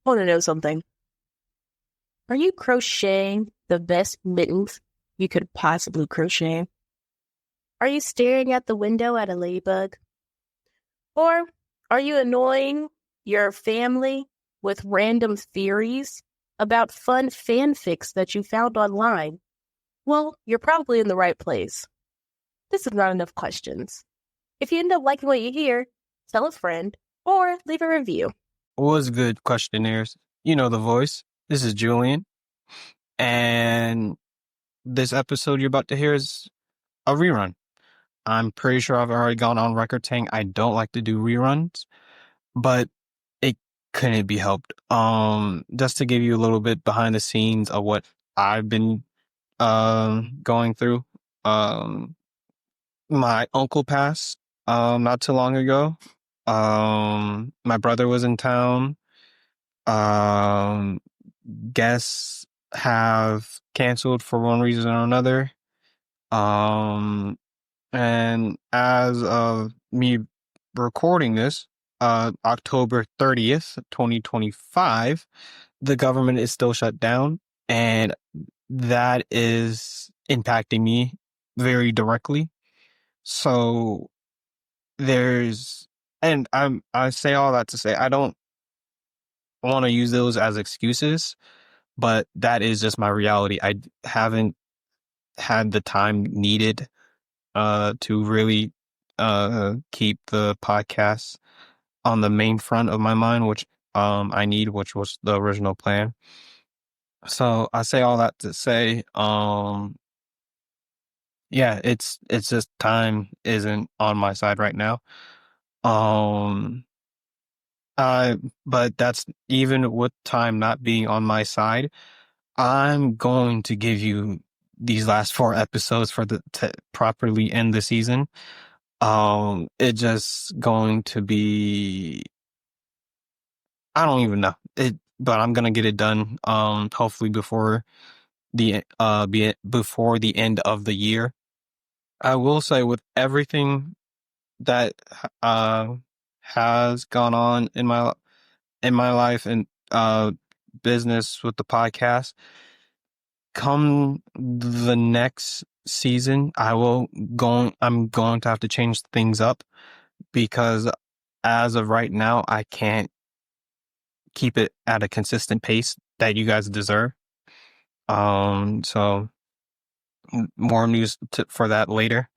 Want to know something? Are you crocheting the best mittens you could possibly crochet? Are you staring at the window at a ladybug? Or are you annoying your family with random theories about fun fanfics that you found online? Well, you're probably in the right place. This is not enough questions. If you end up liking what you hear, tell a friend or leave a review. Was good, questionnaires. You know the voice. This is Julian. And this episode you're about to hear is a rerun. I'm pretty sure I've already gone on record saying I don't like to do reruns, but it couldn't be helped. Just to give you a little bit behind the scenes of what I've been going through. My uncle passed not too long ago. My brother was in town. Um, Guests have canceled for one reason or another. And as of me recording this, October 30th, 2025, the government is still shut down, and that is impacting me very directly. So I say all that to say I don't want to use those as excuses, but that is just my reality. I haven't had the time needed to really keep the podcast on the main front of my mind, which I need, which was the original plan. So I say all that to say, yeah, it's just time isn't on my side right now. Um, but that's even with time not being on my side. I'm going to give you these last 4 episodes to properly end the season. It just going to be, I don't even know it, but I'm gonna get it done. Hopefully before before the end of the year. I will say with everything that uh has gone on in my life and business with the podcast, come the next season, I'm going to have to change things up because as of right now, I can't keep it at a consistent pace that you guys deserve. So more news for that later.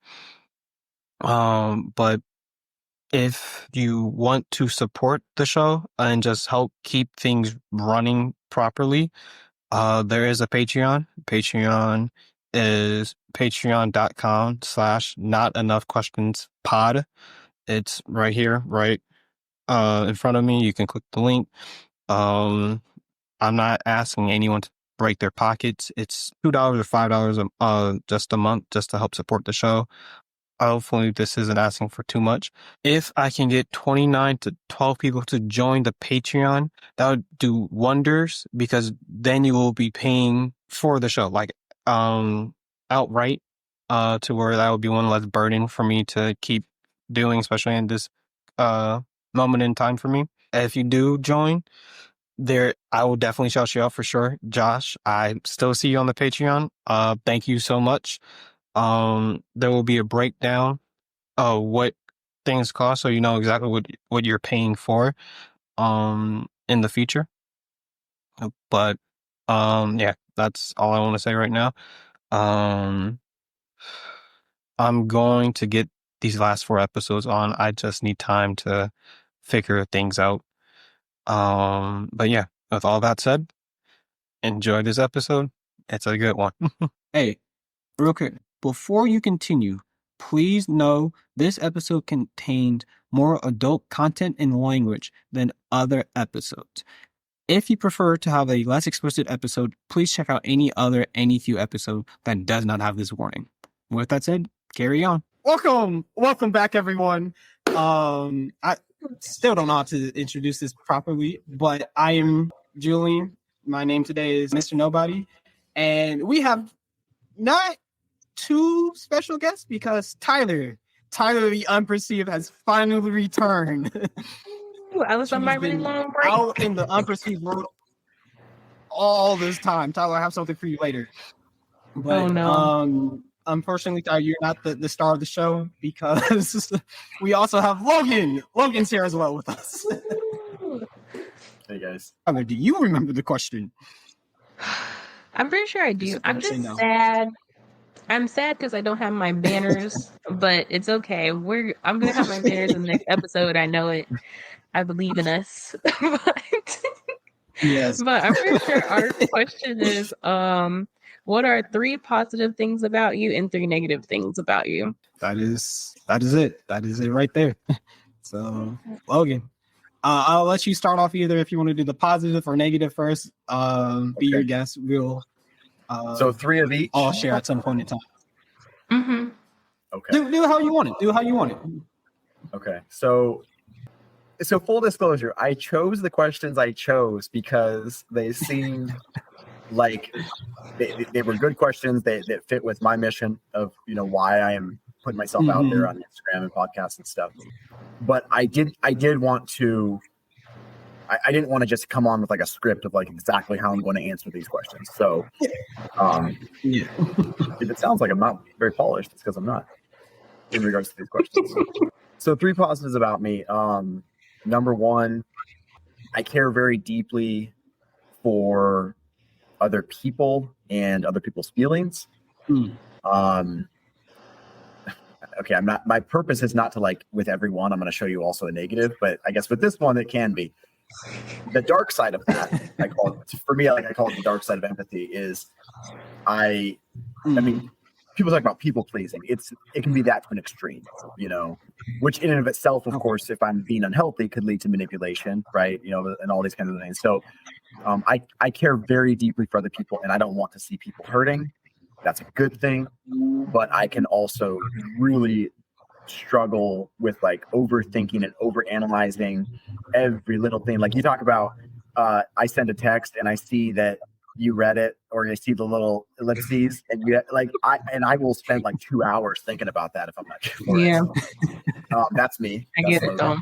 But if you want to support the show and just help keep things running properly, there is a Patreon. Patreon is patreon.com/notenoughquestionspod. It's right here, right in front of me. You can click the link. I'm not asking anyone to break their pockets. It's $2 or $5 just a month just to help support the show. Hopefully this isn't asking for too much. If I can get 29 to 12 people to join the Patreon, that would do wonders because then you will be paying for the show, like outright, to where that would be one less burden for me to keep doing, especially in this moment in time for me. If you do join, I will definitely shout you out for sure. Josh, I still see you on the Patreon. Thank you so much. There will be a breakdown of what things cost, so you know exactly what you're paying for, in the future. But, yeah, that's all I want to say right now. I'm going to get these last 4 episodes on. I just need time to figure things out. But yeah, with all that said, enjoy this episode. It's a good one. Hey, real quick, before you continue, please know this episode contained more adult content and language than other episodes. If you prefer to have a less explicit episode, please check out any other Few episode that does not have this warning. With that said, carry on. Welcome back, everyone. I still don't know how to introduce this properly, but I am Julian. My name today is Mr. Nobody, and we have not two special guests because Tyler the Unperceived has finally returned. I was on my She's really been long break. out in the unperceived world all this time. Tyler, I have something for you later. But Oh no. Unfortunately, Tyler, you're not the star of the show because we also have Logan. Logan's here as well with us. Hey guys. Tyler, do you remember the question? I'm pretty sure I do. Just I'm say just no. sad. I'm sad because I don't have my banners, but it's okay. I'm gonna have my banners in the next episode. I know it. I believe in us. but, Yes. but I'm pretty sure our question is what are 3 positive things about you and 3 negative things about you? That is it. That is it right there. So, Logan, I'll let you start off either if you want to do the positive or negative first. Be your guest. We'll So 3 of each. all share at some point in time. Mm-hmm. Okay. Do how you want it. Do how you want it. Okay. So full disclosure, I chose the questions I chose because they seemed like they were good questions that fit with my mission of why I am putting myself out there on Instagram and podcasts and stuff. But I did want to. I didn't want to just come on with like a script of like exactly how I'm going to answer these questions. So, Yeah. if it sounds like I'm not very polished, it's because I'm not in regards to these questions. So 3 positives about me. Number 1, I care very deeply for other people and other people's feelings. Okay, I'm not. My purpose is not to like with everyone. I'm going to show you also a negative, but I guess with this one it can be. The dark side of that, I call it the dark side of empathy. Is I mean, people talk about people pleasing. It can be that to an extreme, which in and of itself, of course, if I'm being unhealthy, could lead to manipulation, right? And all these kinds of things. So, I care very deeply for other people, and I don't want to see people hurting. That's a good thing, but I can also really struggle with like overthinking and overanalyzing every little thing. Like you talk about, I send a text and I see that you read it, or I see the little ellipses, and I will spend like 2 hours thinking about that if I'm not sure. Yeah. That's me. I That's get it though.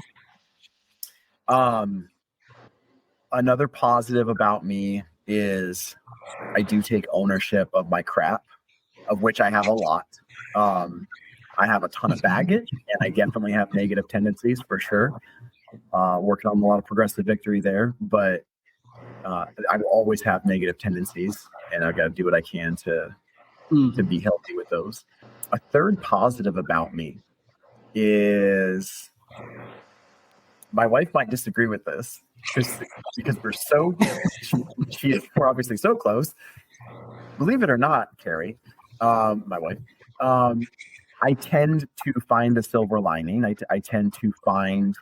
Another positive about me is I do take ownership of my crap, of which I have a lot. I have a ton of baggage, and I definitely have negative tendencies for sure. Working on a lot of progressive victory there, but I will always have negative tendencies, and I've got to do what I can to be healthy with those. A third positive about me is my wife might disagree with this because we're obviously so close. Believe it or not, Carrie, my wife, I tend to find the silver lining. I tend to find,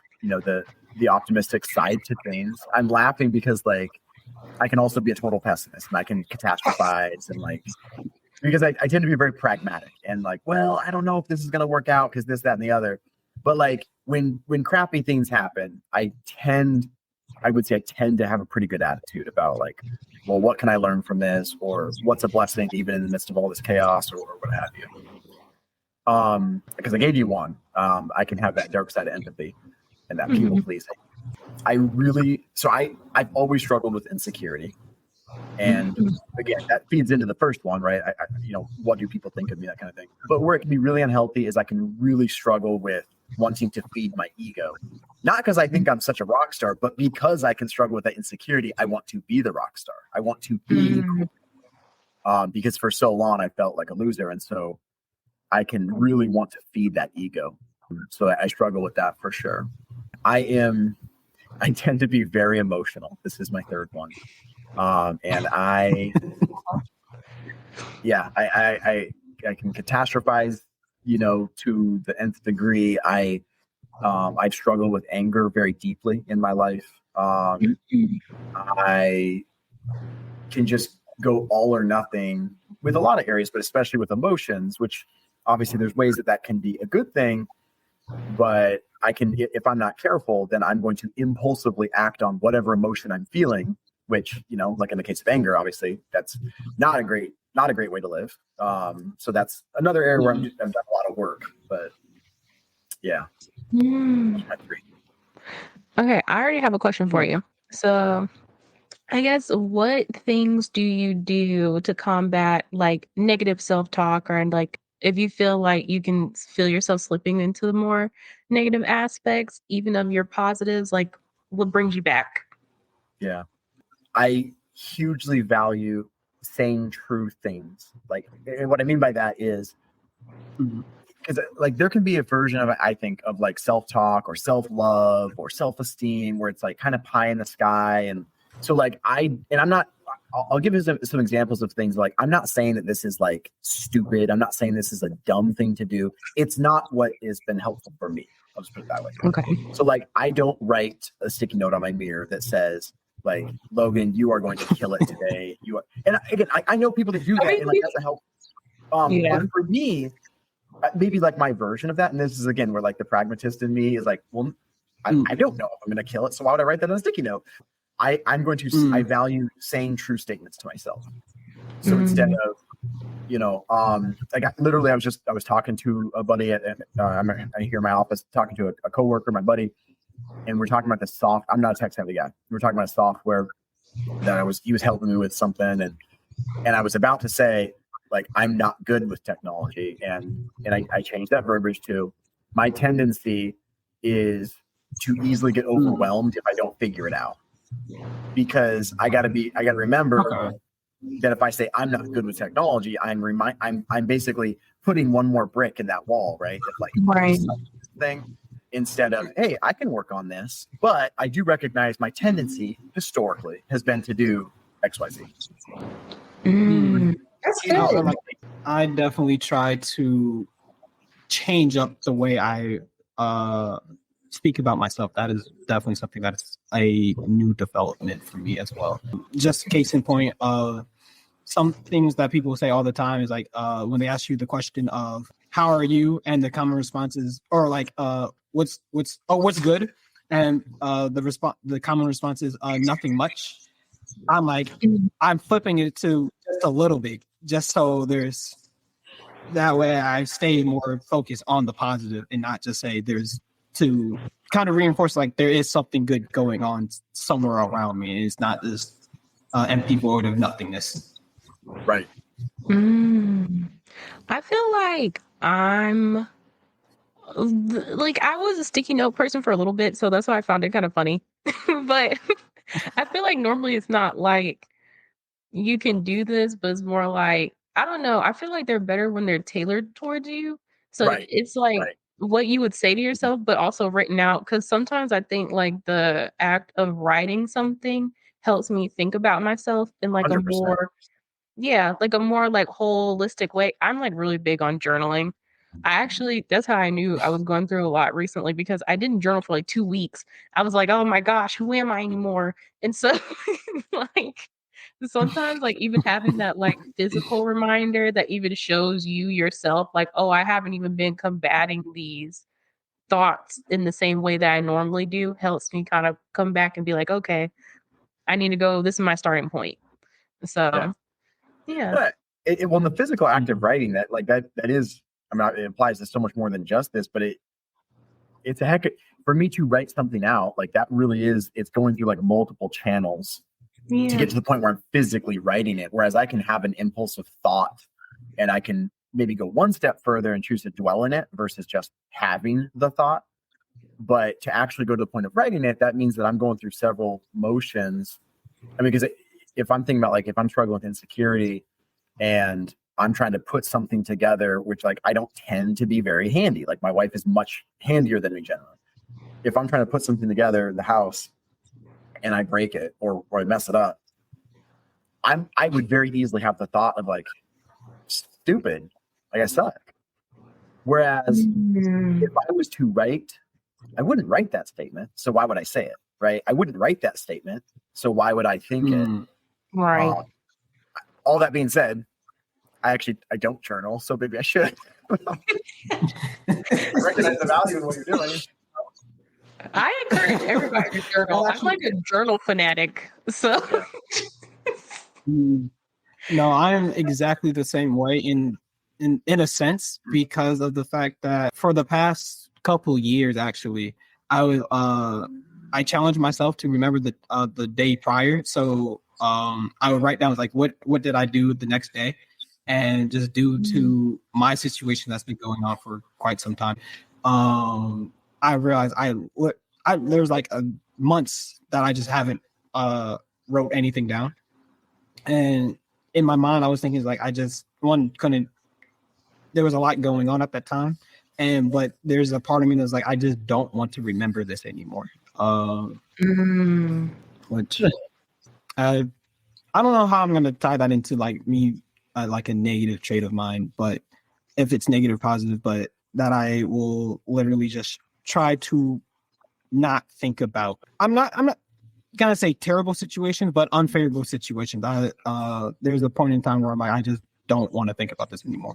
the optimistic side to things. I'm laughing because like I can also be a total pessimist and I can catastrophize and like because I tend to be very pragmatic and like, well, I don't know if this is gonna work out because this, that, and the other. But like when crappy things happen, I would say I tend to have a pretty good attitude about like, well, what can I learn from this, or what's a blessing even in the midst of all this chaos, or what have you. Because I gave you one. I can have that dark side of empathy and that people pleasing. I've always struggled with insecurity. And again, that feeds into the first one, right? What do people think of me, that kind of thing. But where it can be really unhealthy is I can really struggle with wanting to feed my ego. Not because I think I'm such a rock star, but because I can struggle with that insecurity, I want to be the rock star. I want to be cool. Because for so long I felt like a loser. And so I can really want to feed that ego. So I struggle with that for sure. I tend to be very emotional. This is my third one. And I can catastrophize, to the nth degree. I've struggled with anger very deeply in my life. I can just go all or nothing with a lot of areas, but especially with emotions, which obviously there's ways that can be a good thing, but I can, if I'm not careful, then I'm going to impulsively act on whatever emotion I'm feeling, which, like in the case of anger, obviously that's not a great way to live. So that's another area where I've done a lot of work, but yeah. Okay, I already have a question for you. So, I guess what things do you do to combat like negative self-talk or like if you feel like you can feel yourself slipping into the more negative aspects, even of your positives, like what brings you back? Yeah. I hugely value saying true things. Like, and what I mean by that is because like there can be a version of it, I think, of like self-talk or self-love or self-esteem where it's like kind of pie in the sky. And so like I'm not, I'll give you some examples of things. Like, I'm not saying that this is like stupid. I'm not saying this is a dumb thing to do. It's not what has been helpful for me. I'll just put it that way. Okay. So like I don't write a sticky note on my mirror that says like, Logan, you are going to kill it today. You are, and again, I know people that do I that, mean, and like that's a help. yeah. But for me, maybe like my version of that, and this is again where like the pragmatist in me is like, well, I don't know if I'm going to kill it, so why would I write that on a sticky note? I'm going to. I value saying true statements to myself. So instead of, like I was talking to a buddy I'm here in my office talking to a coworker, my buddy, and we're talking about the soft. I'm not a tech savvy guy. We're talking about software that he was helping me with something, and I was about to say like I'm not good with technology, and I changed that verbiage to my tendency is to easily get overwhelmed if I don't figure it out, because I got to remember that if I say I'm not good with technology, I'm basically putting one more brick in that wall, right? If like Right. thing, instead of, hey, I can work on this, but I do recognize my tendency historically has been to do XYZ. That's good. I definitely try to change up the way I speak about myself. That is definitely something that is a new development for me as well. Just case in point of some things that people say all the time is like when they ask you the question of how are you, and the common responses or like what's good, and the common response is nothing much. I'm like, I'm flipping it to just a little bit, just so there's that way I stay more focused on the positive and not just say there's to kind of reinforce like there is something good going on somewhere around me. It's not this empty void of nothingness. Right. I feel like I'm like I was a sticky note person for a little bit, so that's why I found it kind of funny. But I feel like normally it's not like you can do this, but it's more like I don't know. I feel like they're better when they're tailored towards you. So Right. it's like Right. what you would say to yourself, but also written out. Because sometimes I think like the act of writing something helps me think about myself in like a 100%. more like a more like holistic way. I'm like really big on journaling. That's how I knew I was going through a lot recently because I didn't journal for like 2 weeks. I was like, oh my gosh, who am I anymore? And so like sometimes like even having that like physical reminder that even shows you yourself, like, oh, I haven't even been combating these thoughts in the same way that I normally do, helps me kind of come back and be like, okay, I need to go, this is my starting point. Yeah. So yeah. But well, the physical act of writing that is, I mean, it applies to so much more than just this, but it's a heck of, for me to write something out like that really is, it's going through like multiple channels to get to the point where I'm physically writing it. Whereas I can have an impulse of thought and I can maybe go one step further and choose to dwell in it versus just having the thought. But to actually go to the point of writing it, that means that I'm going through several motions. I mean, because if I'm thinking about like if I'm struggling with insecurity and I'm trying to put something together, which like I don't tend to be very handy. Like my wife is much handier than me generally. If I'm trying to put something together in the house and I break it or I mess it up, I would very easily have the thought of like, stupid, like I suck. Whereas if I was to write, I wouldn't write that statement. So why would I say it? Right? I wouldn't write that statement. So why would I think it? Right. All that being said, I don't journal, so maybe I should. Recognize the value in what you're doing. I encourage everybody to journal. I'm like a journal fanatic. So No, I'm exactly the same way in a sense, because of the fact that for the past couple years, actually, I I challenged myself to remember the day prior. So I would write down like what did I do the next day, and just due to my situation that's been going on for quite some time, I realized there's like months that I just haven't wrote anything down, and in my mind I was thinking like I just couldn't. There was a lot going on at that time, but there's a part of me that's like I just don't want to remember this anymore. Which I don't know how I'm gonna tie that into like me like a negative trait of mine, but if it's negative positive, but that I will literally just try to not think about. I'm not gonna say terrible situations, but unfavorable situations. There's a point in time where I'm like I just don't want to think about this anymore.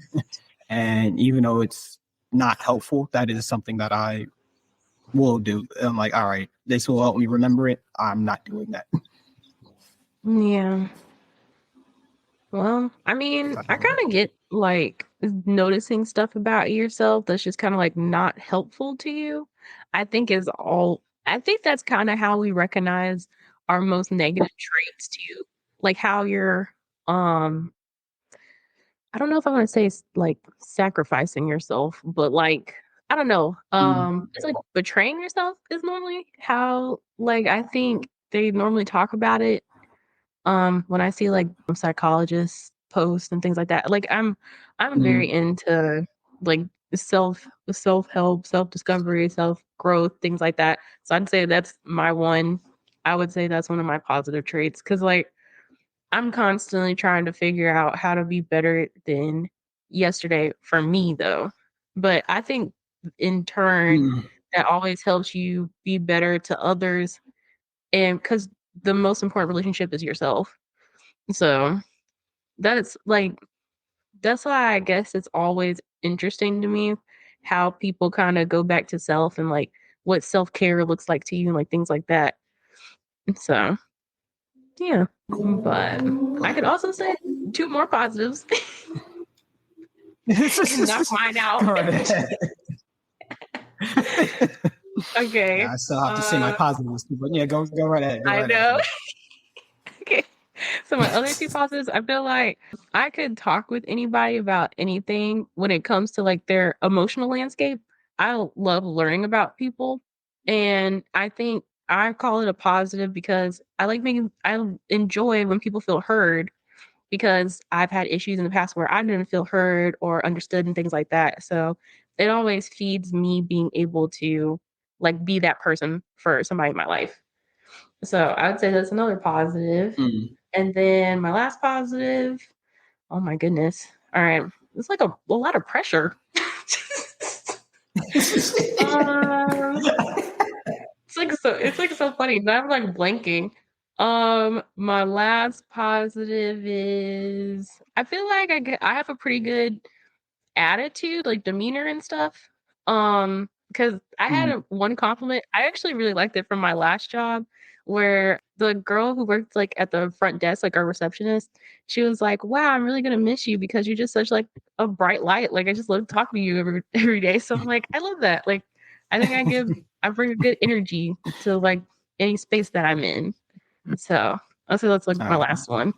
And even though it's not helpful, that is something that I will do. I'm like, all right, this will help me remember it. I'm not doing that. Yeah. Well, I mean, I kind of get like noticing stuff about yourself that's just kind of like not helpful to you. I think that's kind of how we recognize our most negative traits too. Like how you're, I don't know if I want to say like sacrificing yourself, but like, I don't know. It's like betraying yourself is normally how, like, I think they normally talk about it when I see like psychologists post and things like that. Like I'm very into like self-help, self-discovery, self-growth, things like that. So I'd say that's my one. I would say that's one of my positive traits cuz like I'm constantly trying to figure out how to be better than yesterday for me though. But I think in turn that always helps you be better to others and cuz the most important relationship is yourself. So that's like that's why I guess it's always interesting to me how people kind of go back to self and like what self-care looks like to you and like things like that. So yeah. But I could also say two more positives and knock mine out. Okay. Yeah, I still have to say my positives, but yeah, go right ahead. I know. Okay. So my other two positives, I feel like I could talk with anybody about anything when it comes to like their emotional landscape. I love learning about people. And I think I call it a positive because I enjoy when people feel heard because I've had issues in the past where I didn't feel heard or understood and things like that. So it always feeds me being able to like be that person for somebody in my life. So I would say that's another positive. And then my last positive, oh my goodness. All right. It's like a lot of pressure. It's like so funny. Now I'm like blanking. My last positive is I feel like I have a pretty good attitude, like demeanor and stuff. Because I had one compliment. I actually really liked it from my last job, where the girl who worked like at the front desk, like our receptionist, she was like, "Wow, I'm really gonna miss you because you're just such like a bright light. Like I just love talking to you every day." So I'm like, I love that. Like I think I bring a good energy to like any space that I'm in. So I'll say that's like my last one.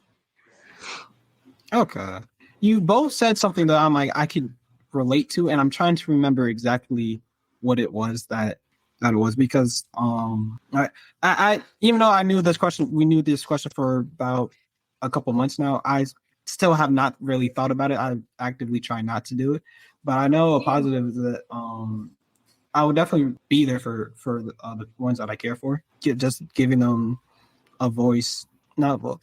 Okay. You both said something that I'm like I can relate to, and I'm trying to remember exactly what it was that it was because I even though we knew this question for about a couple months now, I still have not really thought about it. I actively try not to do it, but I know a positive is that I would definitely be there for the ones that I care for. Just giving them a voice, not well,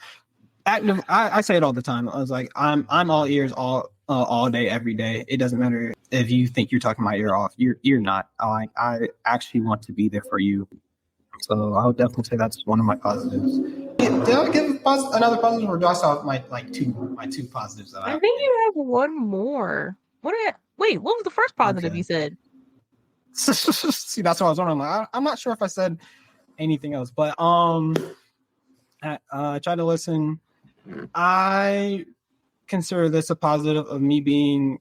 active. I say it all the time. I was like, I'm all ears all day, every day. It doesn't matter if you think you're talking my ear off. You're not. I actually want to be there for you. So I would definitely say that's one of my positives. Did I give another positive, or do I still have my two positives that I have? I think you have one more. Wait, what was the first positive you said? See, that's what I was wondering. I'm not sure if I said anything else, but I tried to listen. I consider this a positive of me being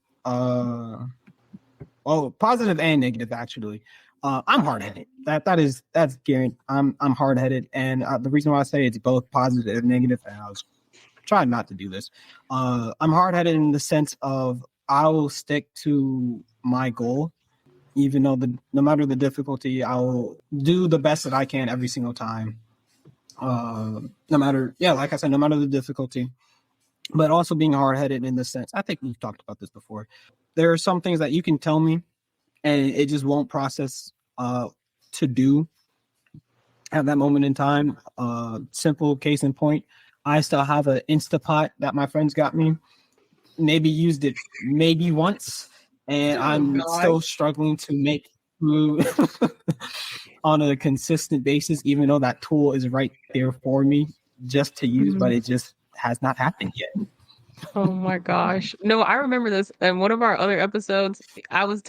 positive and negative actually. I'm hard-headed. That's guaranteed. I'm hard-headed, and the reason why I say it's both positive and negative, and I was trying not to do this. I'm hard-headed in the sense of I will stick to my goal, even though no matter the difficulty, I will do the best that I can every single time. No matter the difficulty, but also being hard-headed in the sense, I think we've talked about this before. There are some things that you can tell me and it just won't process to do at that moment in time. Simple case in point, I still have an Instapot that my friends got me. Maybe used it maybe once, and I'm still struggling to make food on a consistent basis, even though that tool is right there for me just to use, but it just has not happened yet. Oh my gosh. No, I remember this in one of our other episodes. I was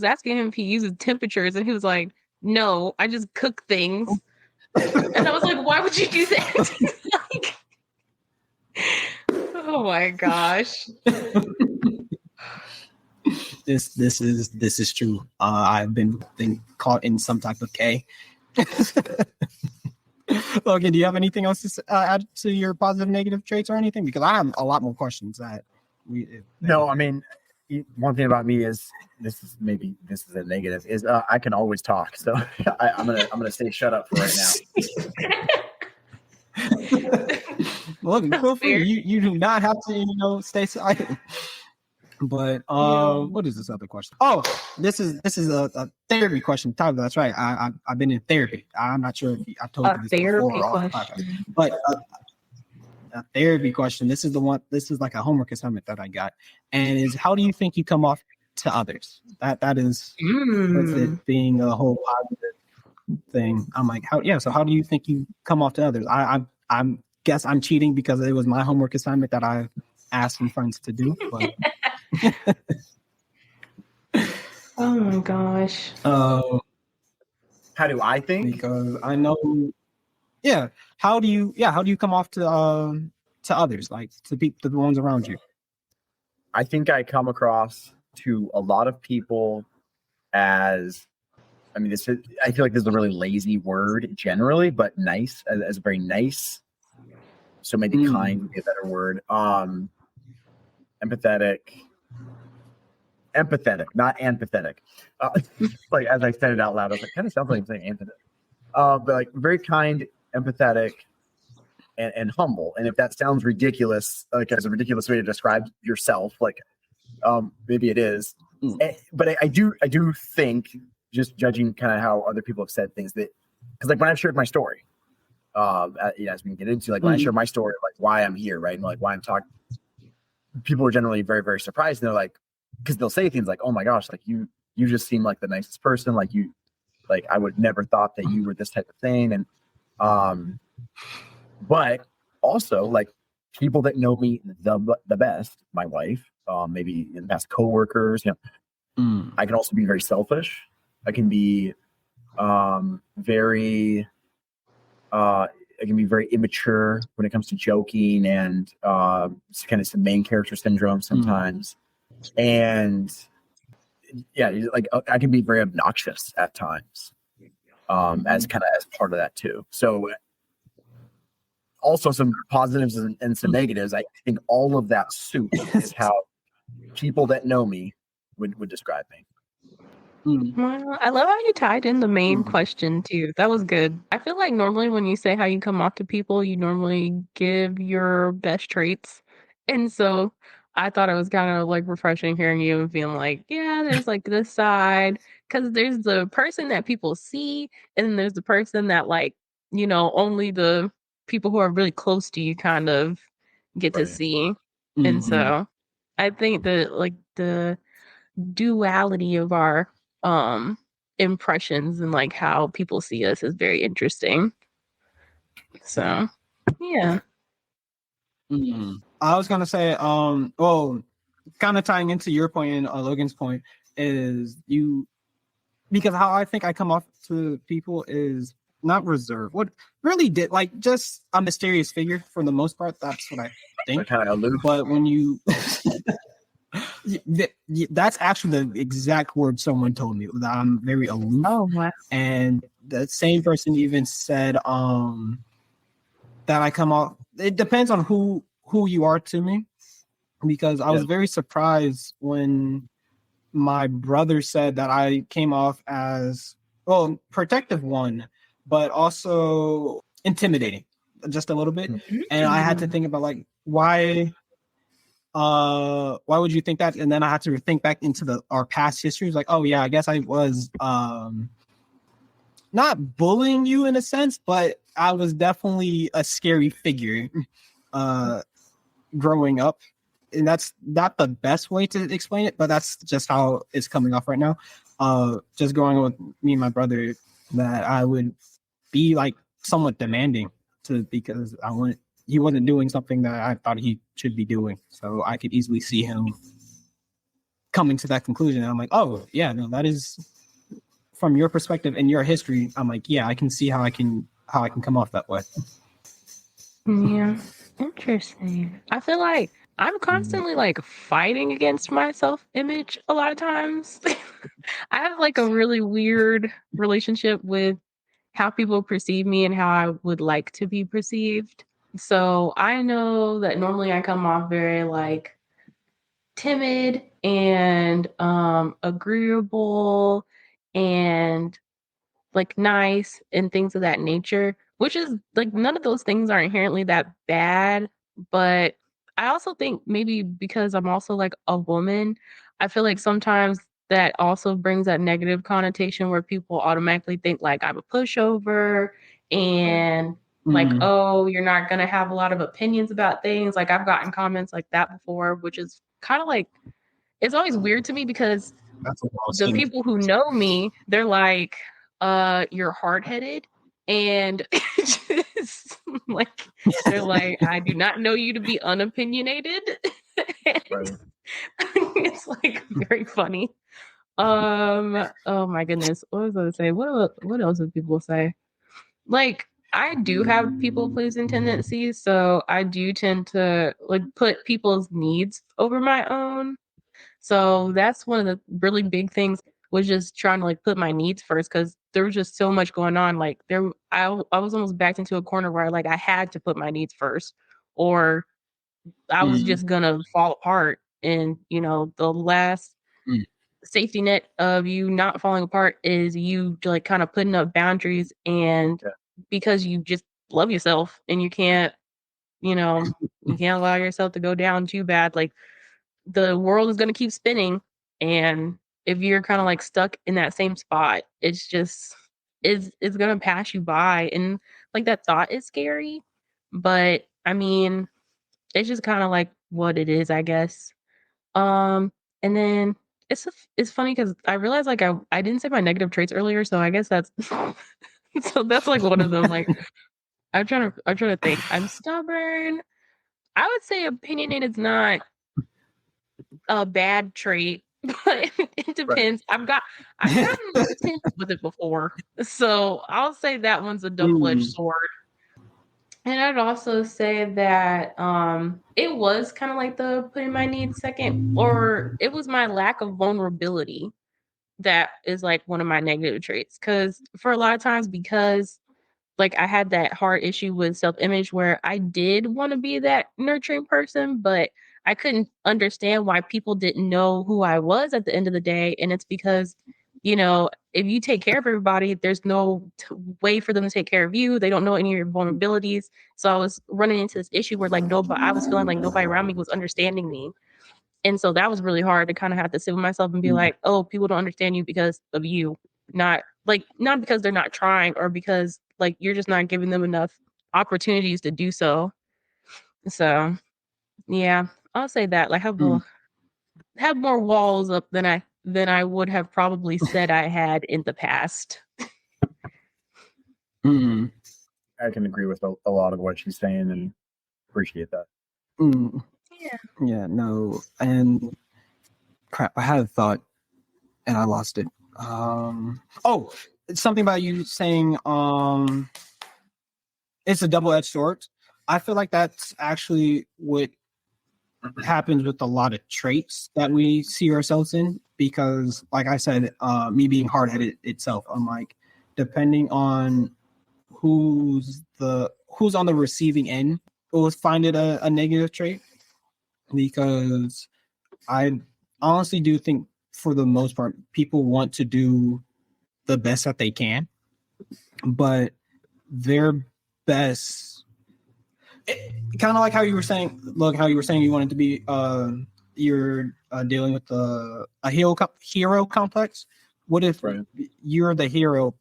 asking him if he uses temperatures, and he was like, "No, I just cook things." And I was like, "Why would you do that?" Like, oh my gosh. This is true. I've been caught in some type of K. Logan, do you have anything else to add to your positive, negative traits or anything? Because I have a lot more questions that we. No, I mean, one thing about me is this is a negative is I can always talk, so I'm gonna stay shut up for right now. Logan, feel free. You do not have to stay silent. But what is this other question? Oh, this is a therapy question, Tyler. That's right. I've been in therapy. I'm not sure if I told you this therapy before. Question. But a therapy question. This is the one. This is like a homework assignment that I got, and is how do you think you come off to others? That is with it being a whole positive thing. I'm like, how? Yeah. So how do you think you come off to others? I'm guess I'm cheating because it was my homework assignment that I asked some friends to do, but. Oh my gosh. How do I think? Because I know, How do you come off to others, like to the ones around you? I think I come across to a lot of people as, I feel like this is a really lazy word generally, but nice, as very nice. So maybe kind would be a better word. Empathetic, not empathetic. Like as I said it out loud, I was like, kind of sounds like I'm saying empathetic. But like very kind, empathetic, and humble. And if that sounds ridiculous, like as a ridiculous way to describe yourself, like maybe it is. But I do think, just judging kind of how other people have said things, that because like when I've shared my story, as we can get into, like when I share my story, like why I'm here, right, and like why I'm talking, people are generally very, very surprised, and they're like, because they'll say things like, "Oh my gosh, like you just seem like the nicest person. Like I would never thought that you were this type of thing." And but also like people that know me the best, my wife, maybe in the past coworkers, I can also be very selfish. I can be very immature when it comes to joking and kind of some main character syndrome sometimes. And like I can be very obnoxious at times, as part of that too. So also some positives and some negatives. I think all of that soup is how people that know me would describe me. Well, I love how you tied in the main question too. That was good. I feel like normally when you say how you come off to people, you normally give your best traits. And so I thought it was kind of like refreshing hearing you and feeling like, yeah, there's like this side. Because there's the person that people see, and then there's the person that like, only the people who are really close to you kind of get to see. And so I think that like the duality of our impressions and like how people see us is very interesting. So yeah. I was gonna say, well, kind of tying into your point and Logan's point is because how I think I come off to people is not reserved. What really did like just a mysterious figure for the most part. That's what I think. Kind of aloof. But when you, That's actually the exact word someone told me, that I'm very aloof. Oh, wow. And the same person even said that I come off. It depends on who you are to me, because I was very surprised when my brother said that I came off as, well, protective one, but also intimidating just a little bit. And I had to think about, like, why would you think that? And then I had to think back into our past histories, like, oh yeah, I guess I was not bullying you in a sense, but I was definitely a scary figure growing up. And that's not the best way to explain it, but that's just how it's coming off right now. Just going with me and my brother, that I would be like somewhat demanding because he wasn't doing something that I thought he should be doing. So I could easily see him coming to that conclusion. And I'm like, oh yeah, no, that is from your perspective and your history. I'm like, yeah, I can see how I can come off that way. Yeah, interesting. I feel like I'm constantly like fighting against my self-image a lot of times. I have like a really weird relationship with how people perceive me and how I would like to be perceived. So I know that normally I come off very like timid and agreeable and like nice and things of that nature, which is like none of those things are inherently that bad. But I also think maybe because I'm also like a woman, I feel like sometimes that also brings that negative connotation where people automatically think like I'm a pushover and like, oh, you're not going to have a lot of opinions about things. Like I've gotten comments like that before, which is kind of like, it's always weird to me because the people who know me, they're like, you're hard-headed. And like they're like, I do not know you to be unopinionated. Right. It's like very funny. Oh my goodness. What was I gonna say? What else would people say? Like, I do have people pleasing tendencies, so I do tend to like put people's needs over my own. So that's one of the really big things, was just trying to like put my needs first, because there was just so much going on. Like I was almost backed into a corner where like I had to put my needs first, or I was just gonna fall apart. And the last safety net of you not falling apart is you like kind of putting up boundaries, and because you just love yourself and you can't allow yourself to go down too bad. Like the world is going to keep spinning, and if you're kind of like stuck in that same spot, it's going to pass you by. And like that thought is scary, but I mean, it's just kind of like what it is, I guess. And then it's funny because I realized like I didn't say my negative traits earlier, so I guess that's so that's like one of them. Like I'm trying to think. I'm stubborn. I would say opinionated is not a bad trait, but it depends. I've gotten tense with it before, so I'll say that one's a double-edged sword. And I'd also say that it was kind of like the putting my needs second, or it was my lack of vulnerability that is like one of my negative traits. Because for a lot of times, because like I had that hard issue with self-image where I did want to be that nurturing person, but I couldn't understand why people didn't know who I was at the end of the day. And it's because, if you take care of everybody, there's no way for them to take care of you. They don't know any of your vulnerabilities. So I was running into this issue where like I was feeling like nobody around me was understanding me. And so that was really hard to kind of have to sit with myself and be like, oh, people don't understand you because of you. Not because they're not trying, or because like you're just not giving them enough opportunities to do so. So yeah, I'll say that. Like have more walls up than I would have probably said I had in the past. I can agree with a lot of what she's saying and appreciate that. Yeah, no. And crap, I had a thought and I lost it. Oh, it's something about you saying it's a double-edged sword. I feel like that's actually what happens with a lot of traits that we see ourselves in because, like I said, me being hard-headed itself, I'm like, depending on who's on the receiving end, will find it a negative trait because I honestly do think for the most part, people want to do the best that they can, but their best, kind of like how you were saying, look, how you were saying you wanted to be, you're dealing with a hero complex. What if you're the hero,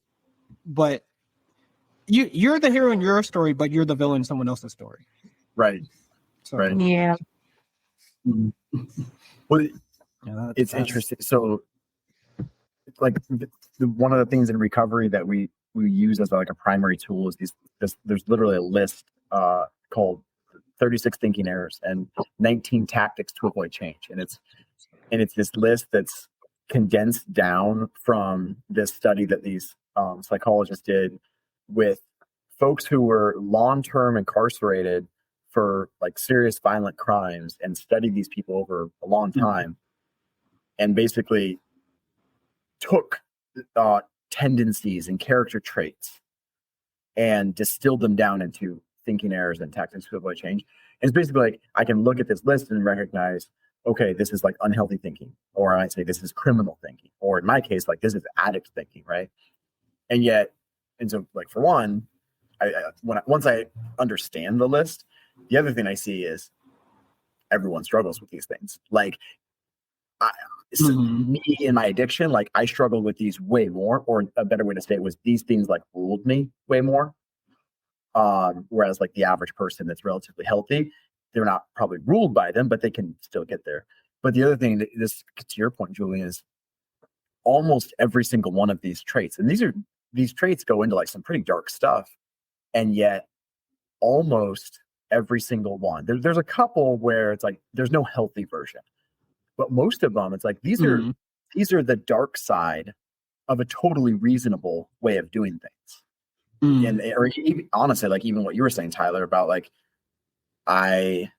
but you're the hero in your story, but you're the villain in someone else's story? Right. So, Right. Yeah. Well, it's interesting. So, like, one of the things in recovery that we use as like a primary tool is there's literally a list called 36 thinking errors and 19 tactics to avoid change, and it's this list that's condensed down from this study that these psychologists did with folks who were long-term incarcerated for like serious violent crimes and studied these people over a long time and basically took tendencies and character traits and distilled them down into thinking errors and tactics to avoid change. And it's basically like I can look at this list and recognize, okay, this is like unhealthy thinking, or I might say this is criminal thinking, or in my case, like this is addict thinking, right? And so like for one, once I understand the list, the other thing I see is everyone struggles with these things. Like me in my addiction, like I struggled with these way more, or a better way to say it was these things like ruled me way more. Whereas like the average person that's relatively healthy, they're not probably ruled by them, but they can still get there. But the other thing, this to your point, Julian, is almost every single one of these traits, and these traits go into like some pretty dark stuff, and yet almost every single one, there's a couple where it's like there's no healthy version, but most of them, it's like these are the dark side of a totally reasonable way of doing things. And or even, honestly, like even what you were saying, Tyler, about like I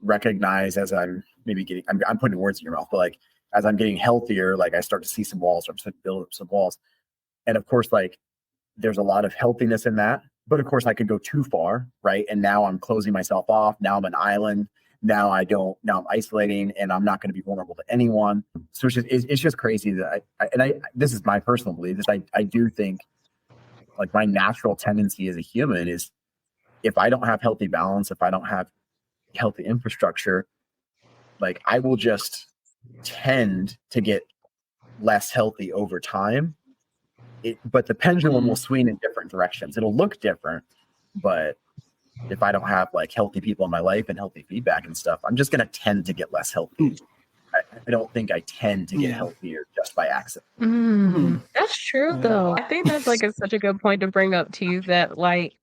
recognize as I'm maybe getting, I'm putting words in your mouth, but like as I'm getting healthier, like I start to see some walls, or I'm starting to build up some walls. And of course, like there's a lot of healthiness in that, but of course I could go too far, right? And now I'm closing myself off. Now I'm an island. Now I'm isolating, and I'm not going to be vulnerable to anyone. So it's just crazy that I this is my personal belief, is I do think like my natural tendency as a human is if I don't have healthy balance, if I don't have healthy infrastructure, like I will just tend to get less healthy over time. But the pendulum will swing in different directions. It'll look different, but if I don't have like healthy people in my life and healthy feedback and stuff, I'm just going to tend to get less healthy. I don't think I tend to get healthier just by accident. That's true, though. I think that's like such a good point to bring up too. That like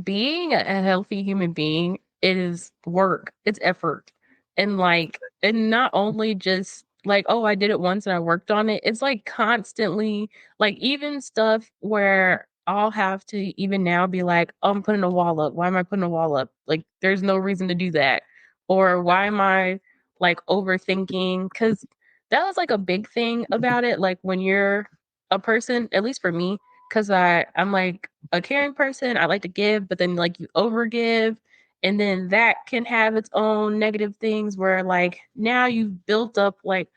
being a healthy human being is work, it's effort, and like, and not only just like, oh, I did it once and I worked on it. It's like constantly, like even stuff where I'll have to even now be like, oh, I'm putting a wall up. Why am I putting a wall up? Like, there's no reason to do that. Or why am I like overthinking? Because that was like a big thing about it. Like when you're a person, at least for me, because I'm like a caring person. I like to give, but then like you overgive, and then that can have its own negative things where like now you've built up like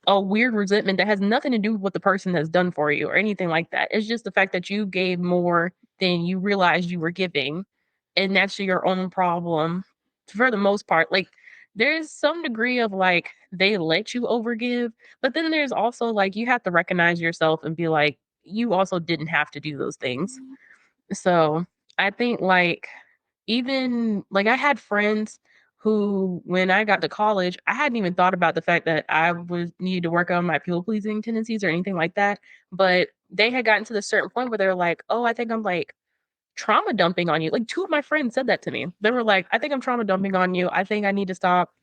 a weird resentment that has nothing to do with what the person has done for you or anything like that. It's just the fact that you gave more than you realized you were giving, and that's your own problem for the most part. Like there's some degree of like they let you overgive, but then there's also like you have to recognize yourself and be like you also didn't have to do those things. So I think like even like I had friends who when I got to college, I hadn't even thought about the fact that I was needed to work on my people pleasing tendencies or anything like that. But they had gotten to the certain point where they're like, oh, I think I'm like trauma dumping on you. Like two of my friends said that to me. They were like, I think I'm trauma dumping on you. I think I need to stop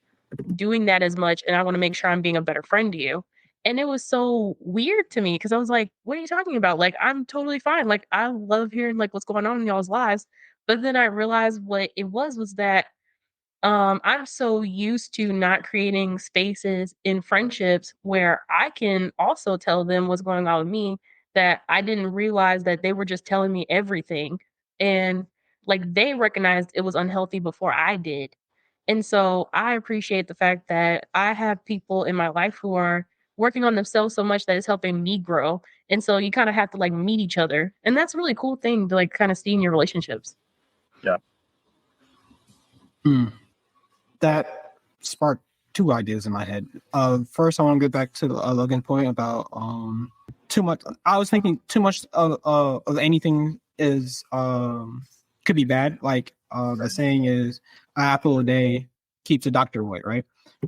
doing that as much, and I want to make sure I'm being a better friend to you. And it was so weird to me because I was like, what are you talking about? Like, I'm totally fine. Like, I love hearing like what's going on in y'all's lives. But then I realized what it was that I'm so used to not creating spaces in friendships where I can also tell them what's going on with me, that I didn't realize that they were just telling me everything. And like they recognized it was unhealthy before I did. And so I appreciate the fact that I have people in my life who are working on themselves so much that it's helping me grow. And so you kind of have to like meet each other. And that's a really cool thing to like kind of see in your relationships. Yeah. That sparked two ideas in my head. First, I want to get back to the Logan point about too much. I was thinking too much of anything is could be bad. Like the saying is, "An apple a day keeps a doctor away," right?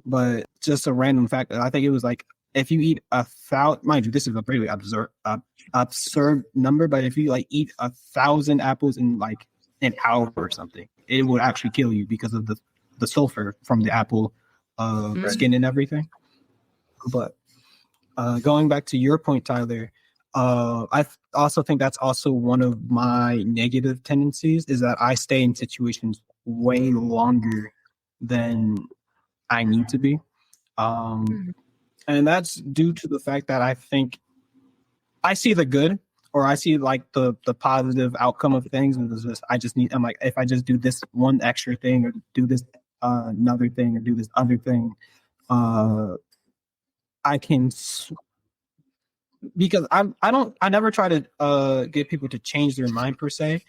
But just a random fact. I think it was like if you eat 1,000, mind you, this is a really absurd number, but if you like eat 1,000 apples in like an hour or something, it would actually kill you because of the sulfur from the apple skin and everything. But going back to your point, Tyler, I also think that's also one of my negative tendencies is that I stay in situations way longer than I need to be. And that's due to the fact that I think I see the good or I see like the positive outcome of things. And it's just, I'm like, if I just do this one extra thing or do this another thing or do this other thing, I can, because I never try to get people to change their mind per se,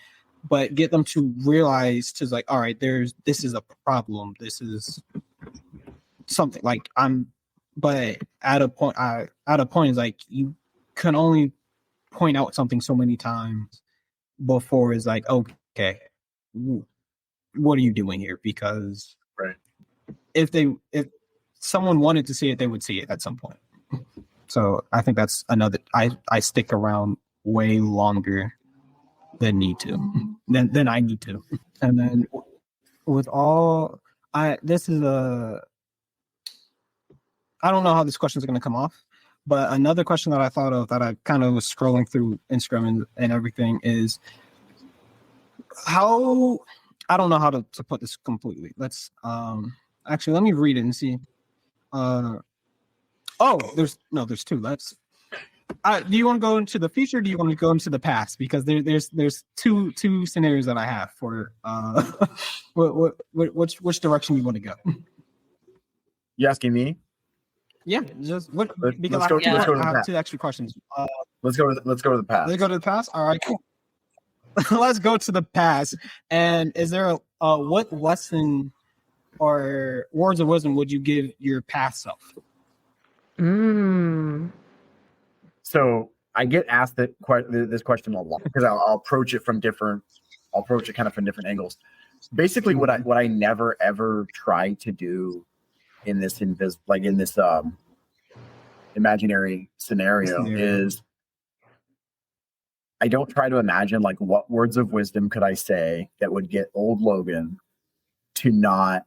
but get them to realize to like, all right, this is a problem. This is something like but at a point is like you can only point out something so many times before it's like, okay, what are you doing here? Because right. if someone wanted to see it, they would see it at some point. So I think that's another. I stick around way longer than need to, than I need to. And then with all, this is I don't know how this question is going to come off, but another question that I thought of that I kind of was scrolling through Instagram and everything is how, I don't know how to put this completely. Let's actually let me read it and see. There's two. Let's. Do you want to go into the future? Or do you want to go into the past? Because there's two scenarios that I have for which direction you want to go. You asking me? Yeah, just what? Because let's go I have two extra questions. Let's go to the past. Let's go to the past. All right, cool. Let's go to the past. And is there what lesson or words of wisdom would you give your past self? So I get asked this question a lot because I'll approach it kind of from different angles. Basically, what I never ever try to do in this imaginary scenario is I don't try to imagine like what words of wisdom could I say that would get old Logan to not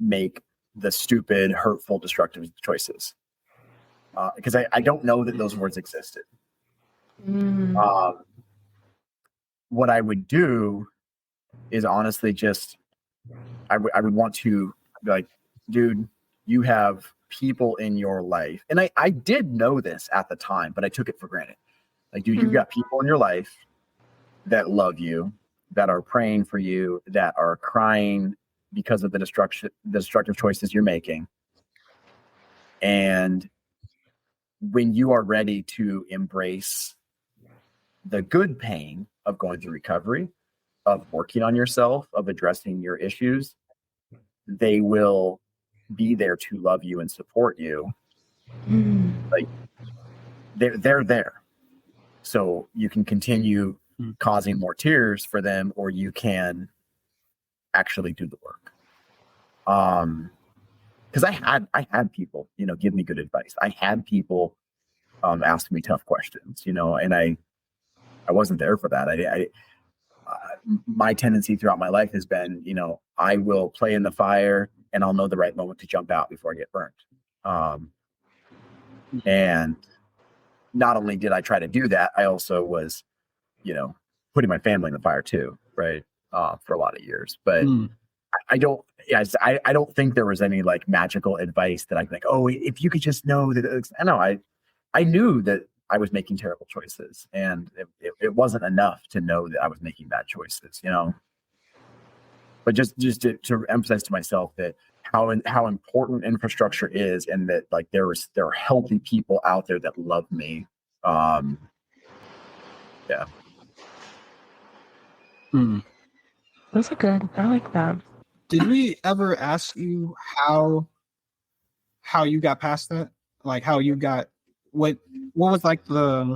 make the stupid, hurtful, destructive choices. Because I don't know that those words existed. What I would do is honestly just I would want to be like, dude, you have people in your life. And I did know this at the time, but I took it for granted. Like, dude, you've got people in your life that love you, that are praying for you, that are crying because of the destructive choices you're making. And when you are ready to embrace the good pain of going through recovery, of working on yourself, of addressing your issues, they will be there to love you and support you. Like they're there. So you can continue causing more tears for them, or you can actually do the work. Because I had people, give me good advice. I had people ask me tough questions, and I wasn't there for that. My tendency throughout my life has been, I will play in the fire and I'll know the right moment to jump out before I get burnt. And not only did I try to do that, I also was, putting my family in the fire too, right? For a lot of years. But I don't, I don't think there was any like magical advice that I'd be like, oh, if you could just know that. I know I knew that I was making terrible choices, and it wasn't enough to know that I was making bad choices, you know. But just to emphasize to myself that how important infrastructure is, and that like there are healthy people out there that love me. Yeah. Those are good. I like that. Did we ever ask you how you got past that? Like how you got what was like the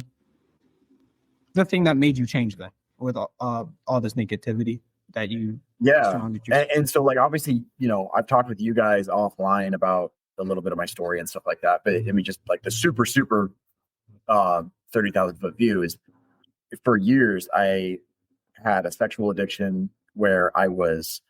thing that made you change that with all this negativity that you Yeah. surrounded you? And so like obviously, you know, I've talked with you guys offline about a little bit of my story and stuff like that. But I mean, just like the super 30,000-foot view is, for years I had a sexual addiction where I was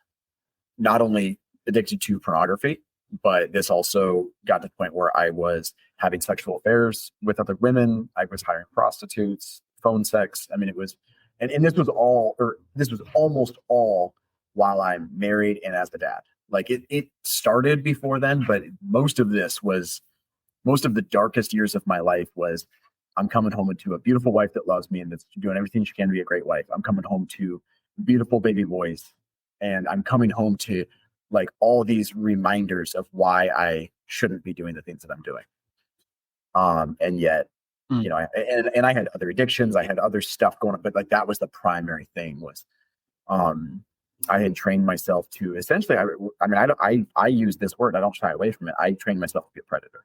not only addicted to pornography, but this also got to the point where I was having sexual affairs with other women. I was hiring prostitutes, phone sex. I mean, it was, and this was all, or this was almost all while I'm married and as the dad. Like it started before then, but most of the darkest years of my life was, I'm coming home to a beautiful wife that loves me and that's doing everything she can to be a great wife. I'm coming home to beautiful baby boys, and I'm coming home to like all these reminders of why I shouldn't be doing the things that I'm doing. And yet, you know, I had other addictions, I had other stuff going on, but like that was the primary thing was, I had trained myself to essentially, I use this word, I don't shy away from it. I trained myself to be a predator.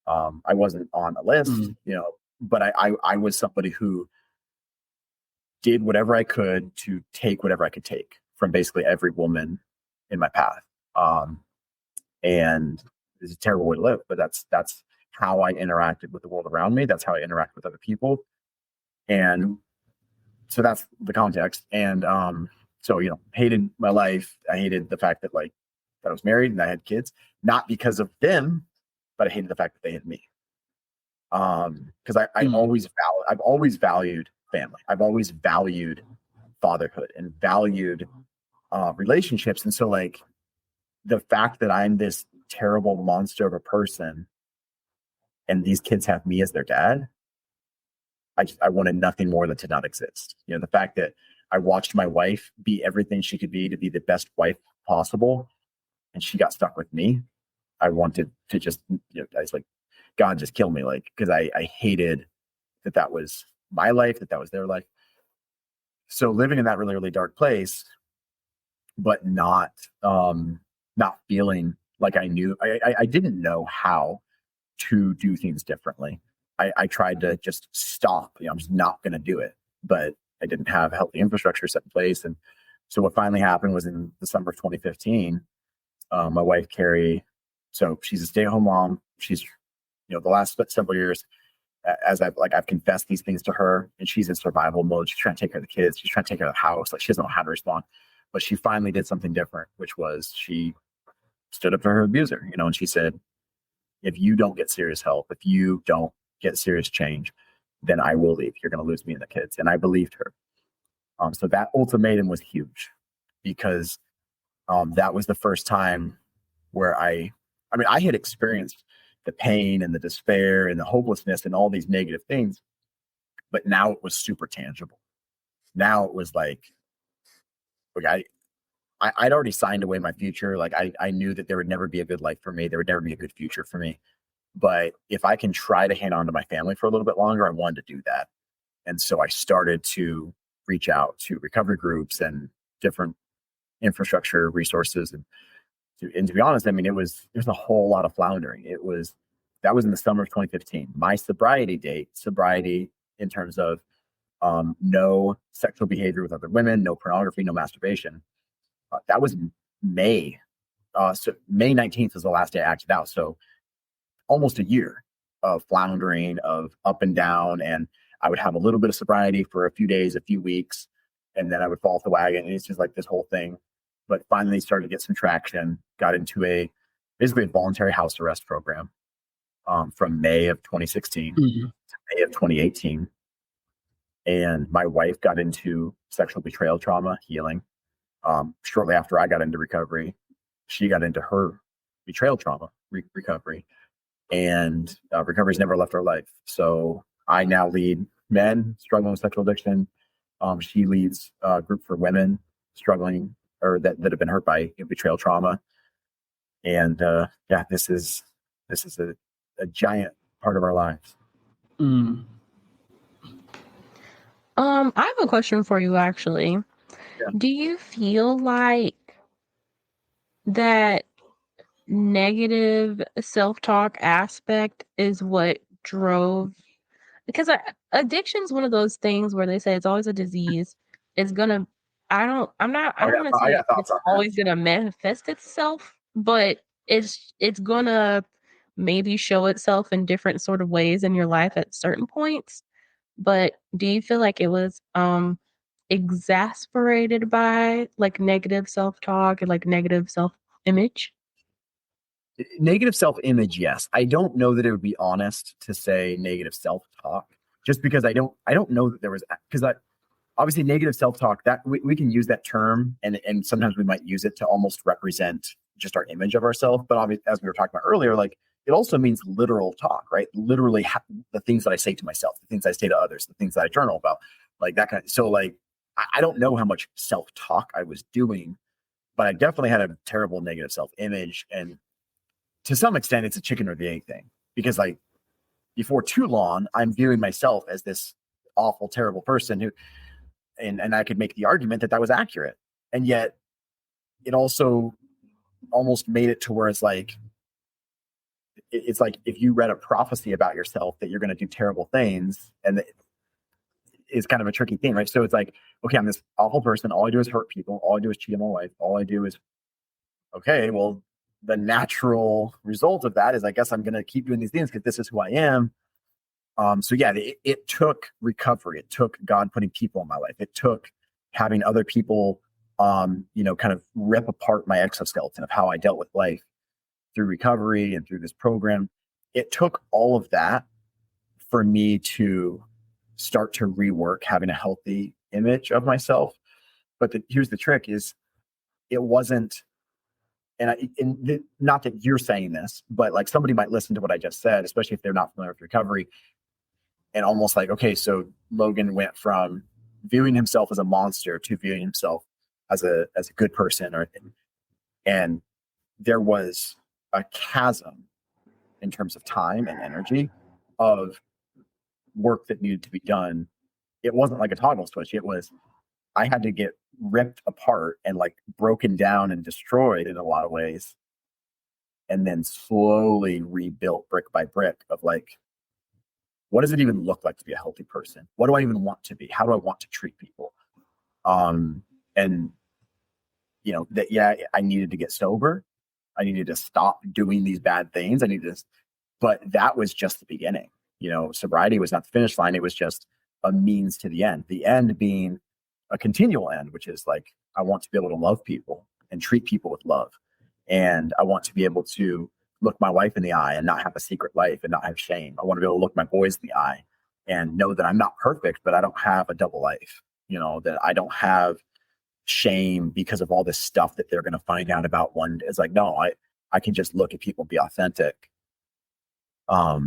I wasn't on a list, you know, but I was somebody who did whatever I could to take whatever I could take from basically every woman in my path. And it's a terrible way to live, but that's how I interacted with the world around me. That's how I interact with other people. And so that's the context. And so, you know, hated my life. I hated the fact that like that I was married and I had kids, not because of them, but I hated the fact that they had me. Because I've always valued family. I've always valued fatherhood and valued relationships. And so like the fact that I'm this terrible monster of a person and these kids have me as their dad, I wanted nothing more than to not exist. You know, the fact that I watched my wife be everything she could be to be the best wife possible, and she got stuck with me. I wanted to just, you know, I was like, God, just kill me. Like, because I hated that was my life, that was their life. So living in that really, really dark place, but not feeling like I knew, I didn't know how to do things differently. I tried to just stop, you know, I'm just not going to do it, but I didn't have healthy infrastructure set in place. And so what finally happened was in December of 2015, my wife, Carrie, so she's a stay-at-home mom. She's, you know, the last several years, as I've confessed these things to her, and she's in survival mode. She's trying to take care of the kids. She's trying to take care of the house. Like she doesn't know how to respond, but she finally did something different, which was she stood up to her abuser, you know, and she said, if you don't get serious help, if you don't get serious change, then I will leave. You're going to lose me and the kids. And I believed her. So that ultimatum was huge because that was the first time where I had experienced the pain and the despair and the hopelessness and all these negative things, but now it was super tangible. Now it was like, okay, I'd already signed away my future. Like I knew that there would never be a good life for me. There would never be a good future for me. But if I can try to hang on to my family for a little bit longer, I wanted to do that. And so I started to reach out to recovery groups and different infrastructure resources. And to be honest, I mean, there's a whole lot of floundering. That was in the summer of 2015. My sobriety in terms of no sexual behavior with other women, no pornography, no masturbation. That was May. So May 19th was the last day I acted out. So almost a year of floundering, of up and down. And I would have a little bit of sobriety for a few days, a few weeks, and then I would fall off the wagon. And it's just like this whole thing. But finally started to get some traction, got into basically a voluntary house arrest program from May of 2016 to May of 2018. And my wife got into sexual betrayal trauma healing shortly after I got into recovery. she got into her betrayal trauma recovery, and recovery's never left her life. So I now lead men struggling with sexual addiction. She leads a group for women struggling or that have been hurt by betrayal trauma. And yeah, this is a giant part of our lives. Mm. I have a question for you actually. Yeah. Do you feel like that negative self-talk aspect is what drove, because addiction's one of those things where they say it's always a disease. It's gonna I don't want to I say got thoughts it's on that. always gonna manifest itself, but it's gonna maybe show itself in different sort of ways in your life at certain points. But do you feel like it was exasperated by like negative self-talk and like negative self-image? Negative self-image, yes. I don't know that it would be honest to say negative self-talk, just because I don't know that there was, because obviously negative self-talk, that we can use that term, and sometimes we might use it to almost represent just our image of ourselves. But obviously, as we were talking about earlier, like it also means literal talk, right? Literally the things that I say to myself, the things I say to others, the things that I journal about, like that kind of. So like I don't know how much self-talk I was doing, but I definitely had a terrible negative self-image. And to some extent, it's a chicken or the egg thing, because like before too long, I'm viewing myself as this awful, terrible person who, and I could make the argument that was accurate. And yet it also almost made it to where it's like if you read a prophecy about yourself that you're going to do terrible things, and it's kind of a tricky thing, right? So it's like, okay, I'm this awful person. All I do is hurt people. All I do is cheat on my wife. All I do is, okay, well, the natural result of that is I guess I'm going to keep doing these things because this is who I am. So yeah, it took recovery. It took God putting people in my life. It took having other people, kind of rip apart my exoskeleton of how I dealt with life through recovery and through this program. It took all of that for me to start to rework having a healthy image of myself. But here's the trick: is it wasn't. Not that you're saying this, but like somebody might listen to what I just said, especially if they're not familiar with recovery, and almost like, okay, so Logan went from viewing himself as a monster to viewing himself as a good person, and there was a chasm in terms of time and energy of work that needed to be done. It wasn't like a toggle switch. It was, I had to get ripped apart and like broken down and destroyed in a lot of ways, and then slowly rebuilt brick by brick of like, what does it even look like to be a healthy person? What do I even want to be? How do I want to treat people? And that, yeah, I needed to get sober. I needed to stop doing these bad things. But that was just the beginning. Sobriety was not the finish line. It was just a means to the end. The end being a continual end, which is like, I want to be able to love people and treat people with love. And I want to be able to look my wife in the eye and not have a secret life and not have shame. I want to be able to look my boys in the eye and know that I'm not perfect, but I don't have a double life, that I don't have shame because of all this stuff that they're going to find out about one day. It's like, no, I can just look at people and be authentic. I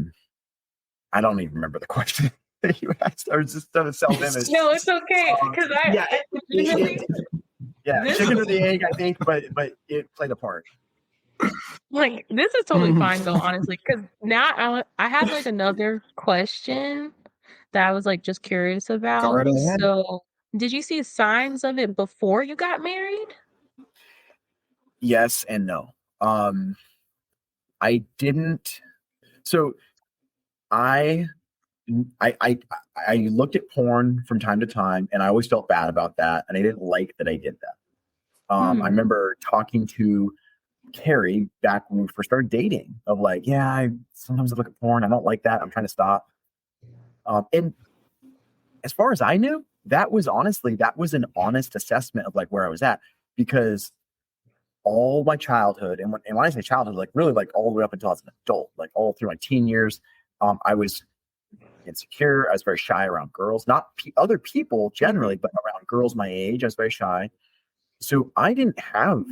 don't even remember the question that you asked. I was just done a self-image. No, it's okay. Because chicken or the egg, I think, but it played a part. Like, this is totally fine though, honestly, because now I have like another question that I was like just curious about. Go right ahead. So, did you see signs of it before you got married? Yes and no. I didn't. So I looked at porn from time to time, and I always felt bad about that, and I didn't like that I did that. I remember talking to Carrie back when we first started dating of like, yeah, I sometimes look at porn. I don't like that. I'm trying to stop. And as far as I knew, that was an honest assessment of like where I was at, because all my childhood, and when I say childhood, like really like all the way up until I was an adult, like all through my teen years, I was insecure. I was very shy around girls, not other people generally, but around girls my age, I was very shy. So I didn't have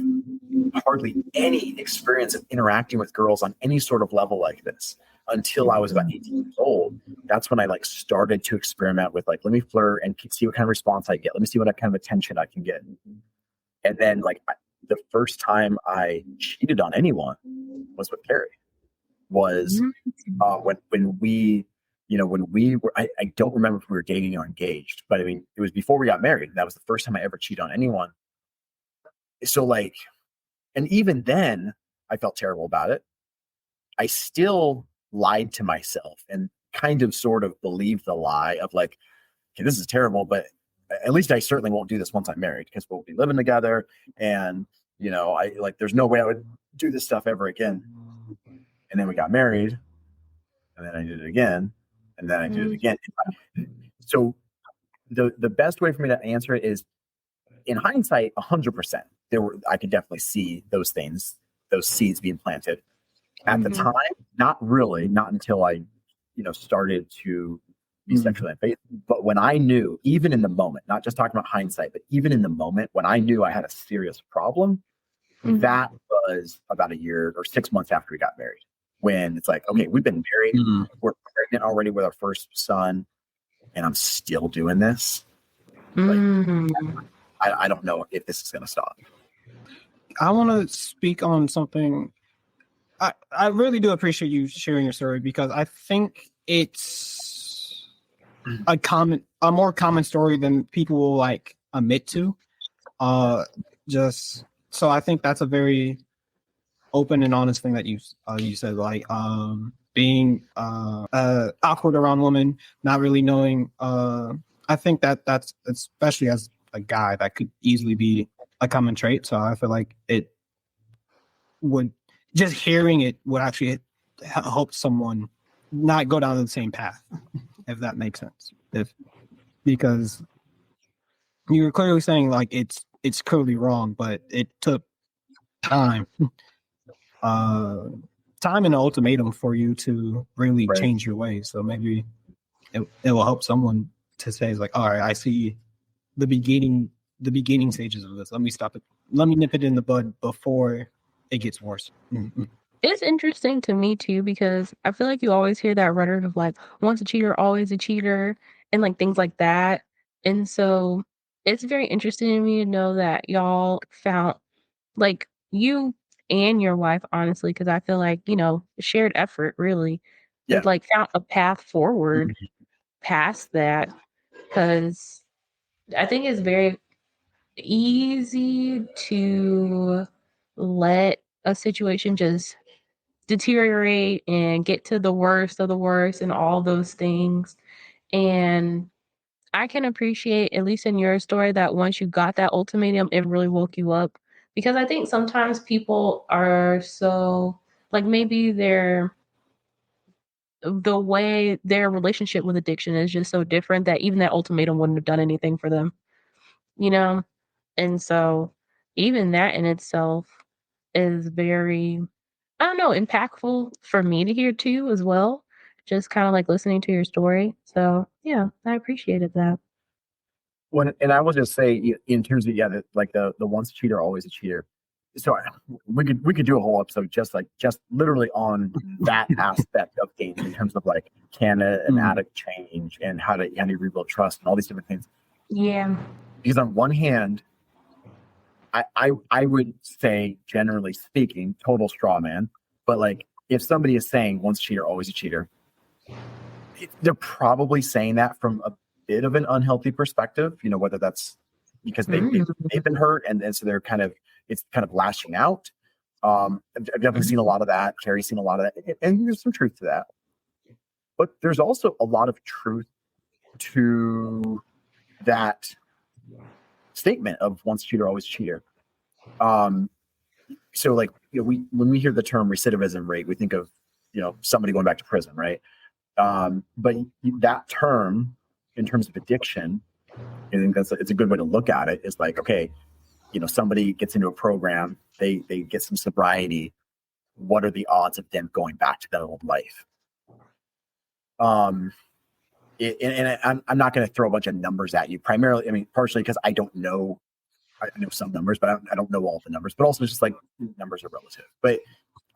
hardly any experience of interacting with girls on any sort of level like this until I was about 18 years old. That's when I like started to experiment with like, let me flirt and see what kind of response I get. Let me see what kind of attention I can get. And then like the first time I cheated on anyone was with Carrie. Was when we, when we were, I don't remember if we were dating or engaged, but I mean, it was before we got married. That was the first time I ever cheated on anyone. So like, and even then I felt terrible about it. I still lied to myself and kind of sort of believed the lie of like, okay, this is terrible, but at least I certainly won't do this once I'm married because we'll be living together. And, I like, there's no way I would do this stuff ever again. And then we got married and then I did it again. And then I did it again. So the best way for me to answer it is in hindsight, 100%. I could definitely see those things, those seeds being planted. At the time, not really, not until I, started to be sexually unfaithful. But when I knew, even in the moment, not just talking about hindsight, but even in the moment when I knew I had a serious problem, that was about a year or 6 months after we got married. When it's like, okay, we've been married, we're pregnant already with our first son, and I'm still doing this. Like, I don't know if this is going to stop. I want to speak on something. I really do appreciate you sharing your story because I think it's a more common story than people will like admit to. Just so I think that's a very open and honest thing that you said, like being awkward around women, not really knowing. I think that's especially as a guy that could easily be a common trait. So I feel like it would. Just hearing it would actually help someone not go down the same path, if that makes sense. Because you were clearly saying like it's clearly wrong, but it took time, time and an ultimatum for you to really change your ways. So maybe it will help someone to say like, all right, I see the beginning stages of this. Let me stop it. Let me nip it in the bud before it gets worse. It's interesting to me too because I feel like you always hear that rhetoric of like once a cheater, always a cheater, and like things like that. And so it's very interesting to me to know that y'all found like you and your wife, honestly, because I feel like shared effort really is like found a path forward past that. Because I think it's very easy to let a situation just deteriorate and get to the worst of the worst and all those things. And I can appreciate, at least in your story, that once you got that ultimatum, it really woke you up. Because I think sometimes people are so, like, maybe the way their relationship with addiction is just so different that even that ultimatum wouldn't have done anything for them, you know? And so even that in itself is very, I don't know, impactful for me to hear too as well. Just kind of like listening to your story. So yeah, I appreciated that. And I will just say, in terms of like the once a cheater, always a cheater. So we could do a whole episode just literally on that aspect of games in terms of like can an addict change and how do you rebuild trust and all these different things. Yeah. Because on one hand, I would say, generally speaking, total straw man. But like if somebody is saying once a cheater, always a cheater, they're probably saying that from a bit of an unhealthy perspective, whether that's because they've been hurt and so they're it's kind of lashing out. I've definitely seen a lot of that. Carrie's seen a lot of that. And there's some truth to that. But there's also a lot of truth to that statement of once cheater, always cheater. So like, when we hear the term recidivism rate, we think of, somebody going back to prison, right? But that term, in terms of addiction, I think it's a good way to look at it. Is like, okay, somebody gets into a program, they get some sobriety. What are the odds of them going back to that old life? I'm not going to throw a bunch of numbers at you. Primarily, partially because I don't know I know some numbers, but I don't know all the numbers. But also, it's just like numbers are relative. But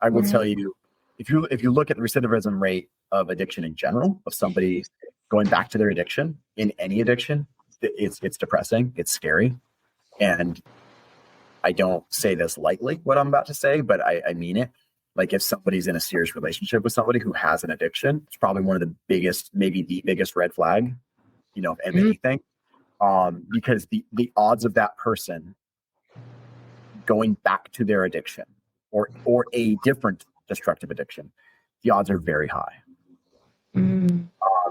I will tell you, if you look at the recidivism rate of addiction in general, of somebody going back to their addiction in any addiction, it's depressing, it's scary, and I don't say this lightly, what I'm about to say, but I mean it. Like if somebody's in a serious relationship with somebody who has an addiction, it's probably one of the biggest, maybe the biggest red flag, of anything. Because the odds of that person going back to their addiction or a different destructive addiction, the odds are very high.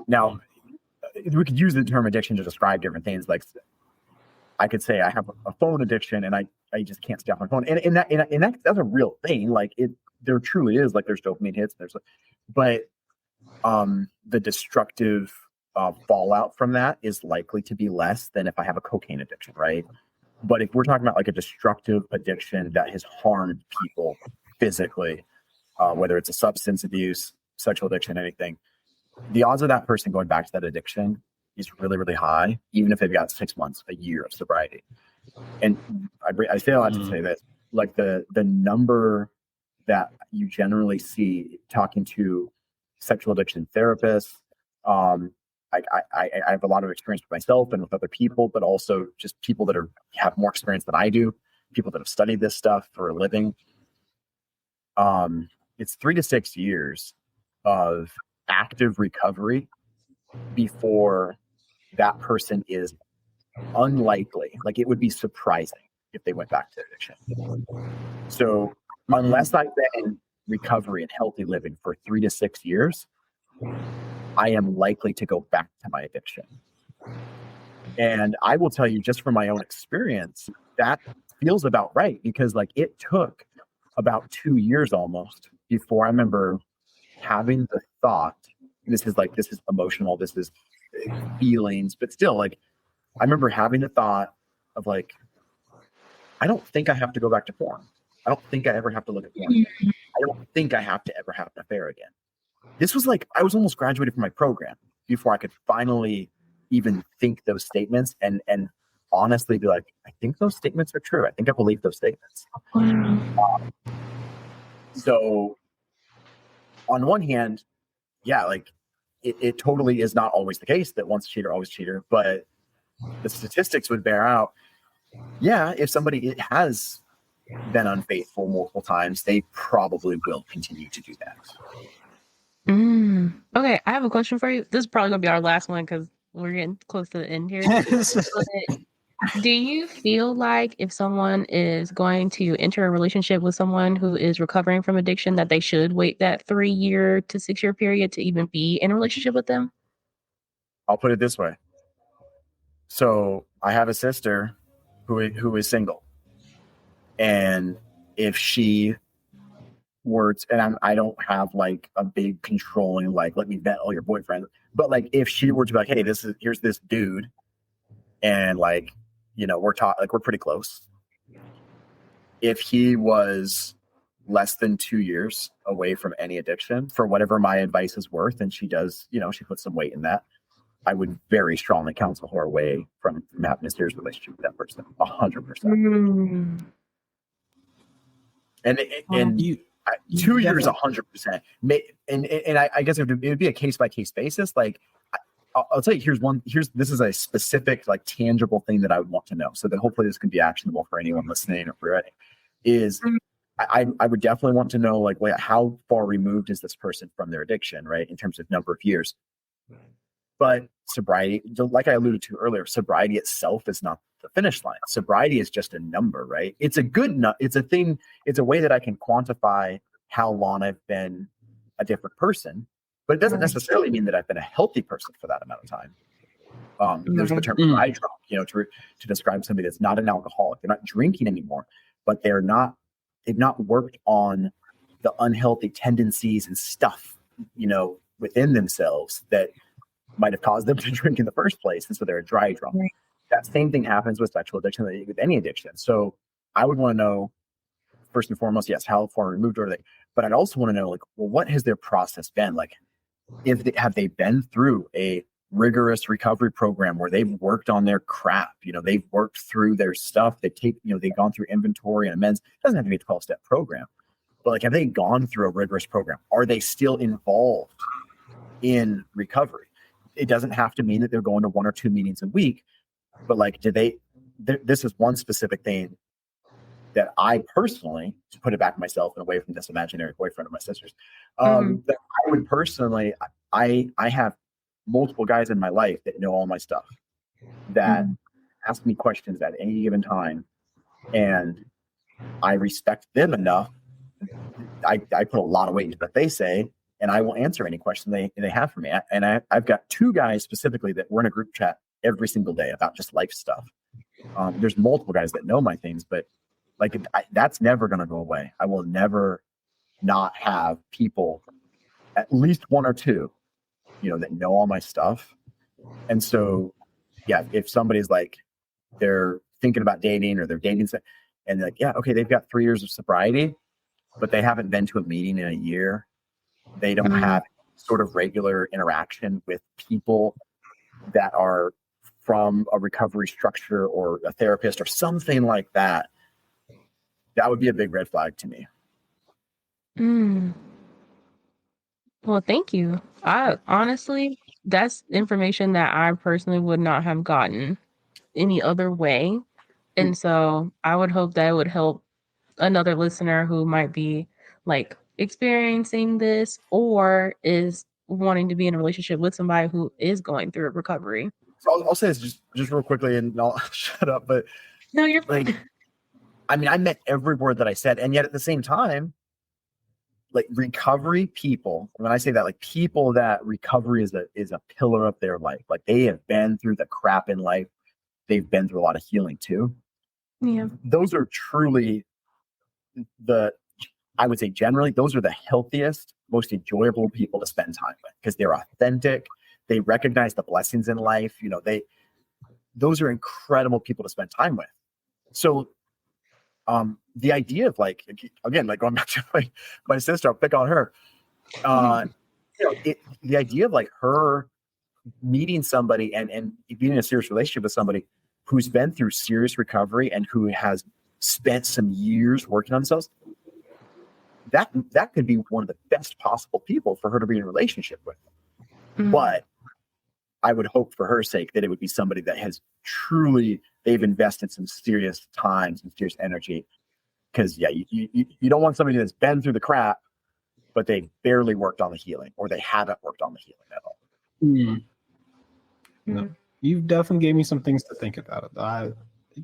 Now, we could use the term addiction to describe different things. Like I could say I have a phone addiction and I just can't stay off my phone. And that's a real thing. Like there truly is, like there's dopamine hits. But the destructive fallout from that is likely to be less than if I have a cocaine addiction, right? But if we're talking about like a destructive addiction that has harmed people physically, whether it's a substance abuse, sexual addiction, anything, the odds of that person going back to that addiction is really, really high, even if they've got 6 months, a year of sobriety. And I say a lot to say that, like the number that you generally see talking to sexual addiction therapists, I have a lot of experience with myself and with other people, but also just people that have more experience than I do, people that have studied this stuff for a living. It's 3 to 6 years of active recovery before that person is unlikely. Like it would be surprising if they went back to addiction. So unless I've been in recovery and healthy living for 3 to 6 years, I am likely to go back to my addiction. And I will tell you, just from my own experience, that feels about right, because like it took about 2 years almost before I remember having the thought, this is emotional, this is feelings, but still, like I remember having the thought of like, I don't think I have to go back to porn. I don't think I ever have to look at porn again. I don't think I have to ever have an affair again. This was like, I was almost graduated from my program before I could finally even think those statements and honestly be like, I think those statements are true. I think I believe those statements. So on one hand, yeah, like it totally is not always the case that once a cheater, always a cheater, but the statistics would bear out. Yeah, if somebody has been unfaithful multiple times, they probably will continue to do that. Okay, I have a question for you. This is probably gonna be our last one because we're getting close to the end here. But do you feel like if someone is going to enter a relationship with someone who is recovering from addiction, that they should wait that 3-year to 6-year period to even be in a relationship with them? I'll put it this way. So I have a sister who is single, and if she words, and I don't have like a big controlling, like, let me vet all your boyfriends, but like if she were to be like, hey, here's this dude, and like, we're pretty close. If he was less than 2 years away from any addiction, for whatever my advice is worth, and she does, she puts some weight in that, I would very strongly counsel her away from having a serious relationship with that person, 100%. And 2 years, 100%. And I guess it would be a case by case basis. Like I'll tell you, this is a specific, like tangible thing that I would want to know, so that hopefully this can be actionable for anyone listening or for any. Is I would definitely want to know, like, how far removed is this person from their addiction, right? In terms of number of years. But sobriety, like I alluded to earlier, sobriety itself is not the finish line. Sobriety is just a number, right? It's it's a thing. It's a way that I can quantify how long I've been a different person, but it doesn't necessarily mean that I've been a healthy person for that amount of time. There's the term dry drunk, to describe somebody that's not an alcoholic. They're not drinking anymore, but they've not worked on the unhealthy tendencies and stuff, within themselves that might have caused them to drink in the first place. And so they're a dry drunk. Right. That same thing happens with sexual addiction, with any addiction. So I would want to know, first and foremost, yes, how far removed are they? But I'd also want to know, like, well, what has their process been? Like, have they been through a rigorous recovery program where they've worked on their crap. They've worked through their stuff. They've gone through inventory and amends. It doesn't have to be a 12-step program, but like, have they gone through a rigorous program? Are they still involved in recovery? It doesn't have to mean that they're going to 1 or 2 meetings a week, but like, this is one specific thing that I personally, to put it back myself and away from this imaginary boyfriend of my sister's, that I would personally, I have multiple guys in my life that know all my stuff, that ask me questions at any given time, and I respect them enough. I put a lot of weight into what they say, and I will answer any question they have for me. And I've got 2 guys specifically that we're in a group chat every single day about just life stuff. There's multiple guys that know my things, but like, that's never going to go away. I will never not have people, at least 1 or 2, that know all my stuff. And so, yeah, if somebody's like, they're thinking about dating, or they're dating, and they're like, yeah, okay, they've got 3 years of sobriety, but they haven't been to a meeting in a year. They don't have sort of regular interaction with people that are from a recovery structure or a therapist or something like that. That would be a big red flag to me. Well, thank you. I honestly, that's information that I personally would not have gotten any other way. And so I would hope that it would help another listener who might be like experiencing this or is wanting to be in a relationship with somebody who is going through a recovery. So I'll say this just real quickly, and I'll shut up. But no, you're like, I mean, I meant every word that I said, and yet at the same time, like, recovery people, when I say that, like, people that recovery is a pillar of their life. Like, they have been through the crap in life. They've been through a lot of healing too. Yeah. Those are truly I would say generally, those are the healthiest, most enjoyable people to spend time with, because they're authentic. They recognize the blessings in life. Those are incredible people to spend time with. So, the idea of, like, again, like, going back to my sister, I'll pick on her. The idea of, like, her meeting somebody and being in a serious relationship with somebody who's been through serious recovery and who has spent some years working on themselves, that could be one of the best possible people for her to be in a relationship with. But I would hope, for her sake, that it would be somebody that has truly, they've invested some serious time, some serious energy. Because, yeah, you don't want somebody that's been through the crap, but they barely worked on the healing, or they haven't worked on the healing at all. No, you definitely gave me some things to think about. I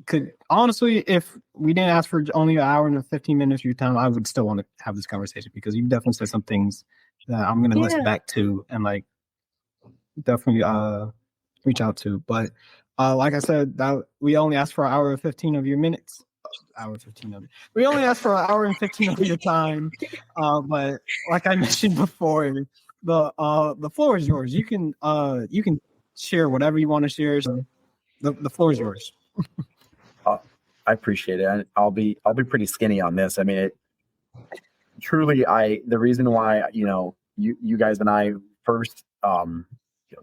could, honestly, if we didn't ask for only an hour and 15 minutes of your time, I would still want to have this conversation, because you definitely said some things that I'm going to listen back to and, like, definitely reach out to. But like I said, that we only asked for an hour and 15 of your minutes. We only asked for an hour and 15 of your time. But like I mentioned before, the floor is yours. You can share whatever you want to share. So the floor is yours. I appreciate it. I'll be pretty skinny on this. I mean, truly, the reason why, you guys and I first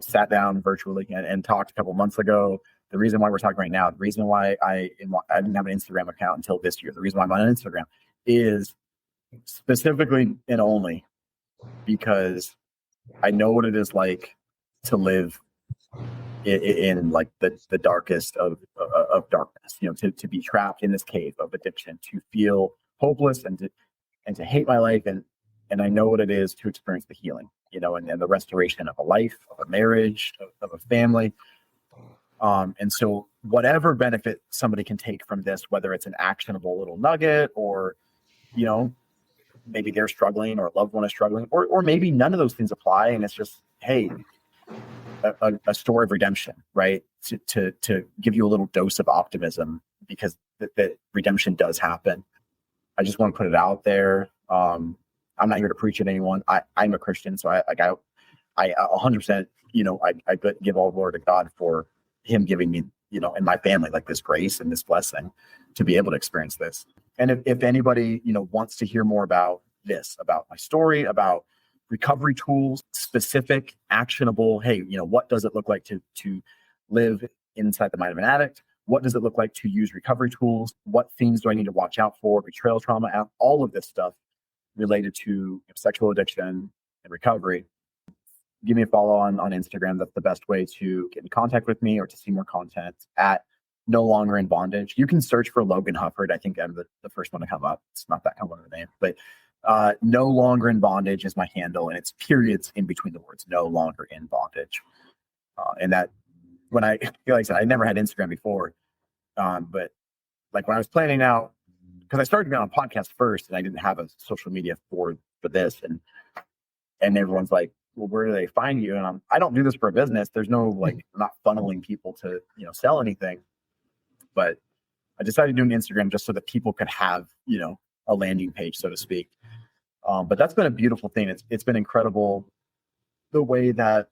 sat down virtually and talked a couple months ago. The reason why we're talking right now, the reason why I didn't have an Instagram account until this year, the reason why I'm on Instagram is specifically and only because I know what it is like to live in like the darkest of darkness, to be trapped in this cave of addiction, to feel hopeless and to hate my life. And I know what it is to experience the healing, and the restoration of a life, of a marriage, of a family. And so whatever benefit somebody can take from this, whether it's an actionable little nugget or, maybe they're struggling or a loved one is struggling, or maybe none of those things apply. And it's just, hey, a story of redemption, right? To give you a little dose of optimism, because that redemption does happen. I just want to put it out there. I'm not here to preach at anyone. I'm a Christian, so I 100%, I give all glory to God for Him giving me, and my family, like, this grace and this blessing to be able to experience this. And if anybody, wants to hear more about this, about my story, about recovery tools, specific, actionable. Hey, what does it look like to live inside the mind of an addict? What does it look like to use recovery tools? What things do I need to watch out for? Betrayal trauma, all of this stuff related to sexual addiction and recovery. Give me a follow on Instagram. That's the best way to get in contact with me or to see more content at No Longer in Bondage. You can search for Logan Hufford. I think I'm the first one to come up. It's not that common of a name, but No Longer in Bondage is my handle, and it's periods in between the words. No Longer in Bondage. And that when like I said, I never had Instagram before, but like when I was planning out, because I started on a podcast first, and I didn't have a social media for this, and everyone's like, well, where do they find you? And I don't do this for a business. There's no I'm not funneling people to sell anything. But I decided to do an Instagram just so that people could have a landing page, so to speak. But that's been a beautiful thing. It's been incredible the way that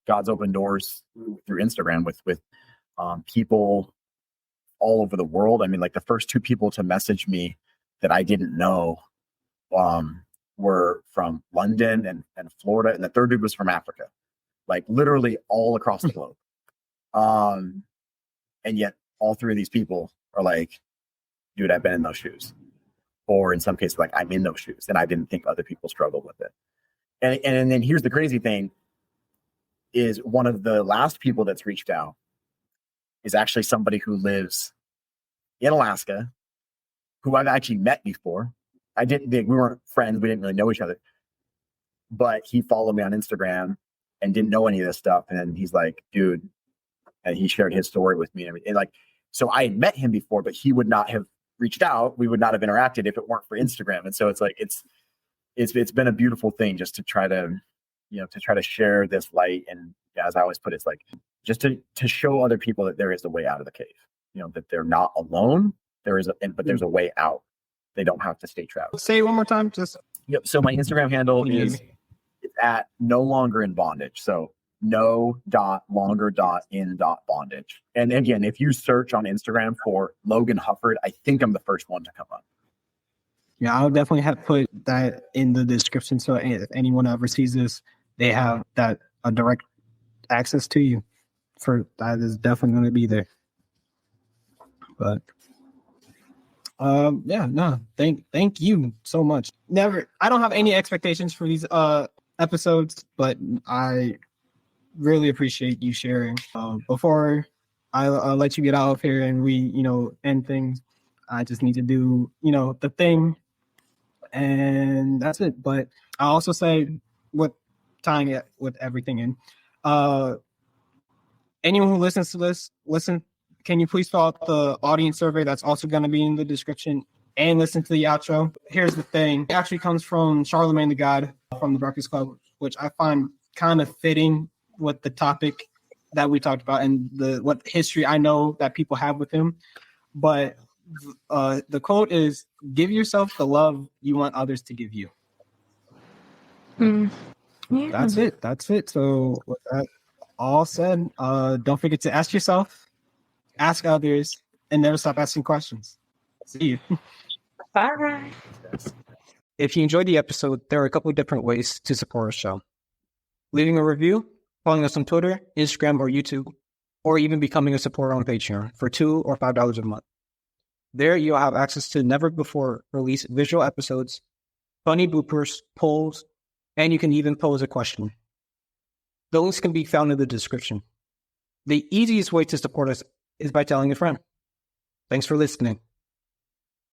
God's opened doors through Instagram with people all over the world. I mean, like the first 2 people to message me that I didn't know were from London and Florida, and the third dude was from Africa, like literally all across the globe. And yet all 3 of these people are like, dude, I've been in those shoes. Or in some cases, like, I'm in those shoes, and I didn't think other people struggled with it. And then here's the crazy thing is one of the last people that's reached out is actually somebody who lives in Alaska, who I've actually met before. We weren't friends. We didn't really know each other, but he followed me on Instagram and didn't know any of this stuff. And then he's like, dude, and he shared his story with me and everything. And so I had met him before, but he would not have reached out. We would not have interacted if it weren't for Instagram. And so it's like, it's been a beautiful thing just to try to, to try to share this light. And as I always put it, it's like just to show other people that there is a way out of the cave, that they're not alone. But there's a way out. They don't have to stay trapped. Say it one more time. Yep. So my Instagram handle is at No Longer in Bondage. So no.longer.in.bondage. And again, if you search on Instagram for Logan Hufford, I think I'm the first one to come up. Yeah, I'll definitely have put that in the description. So if anyone ever sees this, they have a direct access to you. For that is definitely going to be there. But thank you so much. I don't have any expectations for these episodes, but I really appreciate you sharing. Before I'll let you get out of here and we end things, I just need to do the thing, and that's it. But I also say, with tying it with everything in, anyone who listens to this, can you please fill out the audience survey that's also going to be in the description, and listen to the outro. Here's the thing. It actually comes from Charlemagne the God from the Breakfast Club, which I find kind of fitting with the topic that we talked about and what history I know that people have with him. But the quote is, give yourself the love you want others to give you. Yeah. That's it. So with that all said, don't forget to ask yourself, ask others, and never stop asking questions. See you. Bye. If you enjoyed the episode, there are a couple of different ways to support our show. Leaving a review, following us on Twitter, Instagram, or YouTube, or even becoming a supporter on Patreon for $2 or $5 a month. There, you'll have access to never-before-released visual episodes, funny bloopers, polls, and you can even pose a question. The links can be found in the description. The easiest way to support us is by telling a friend. Thanks for listening.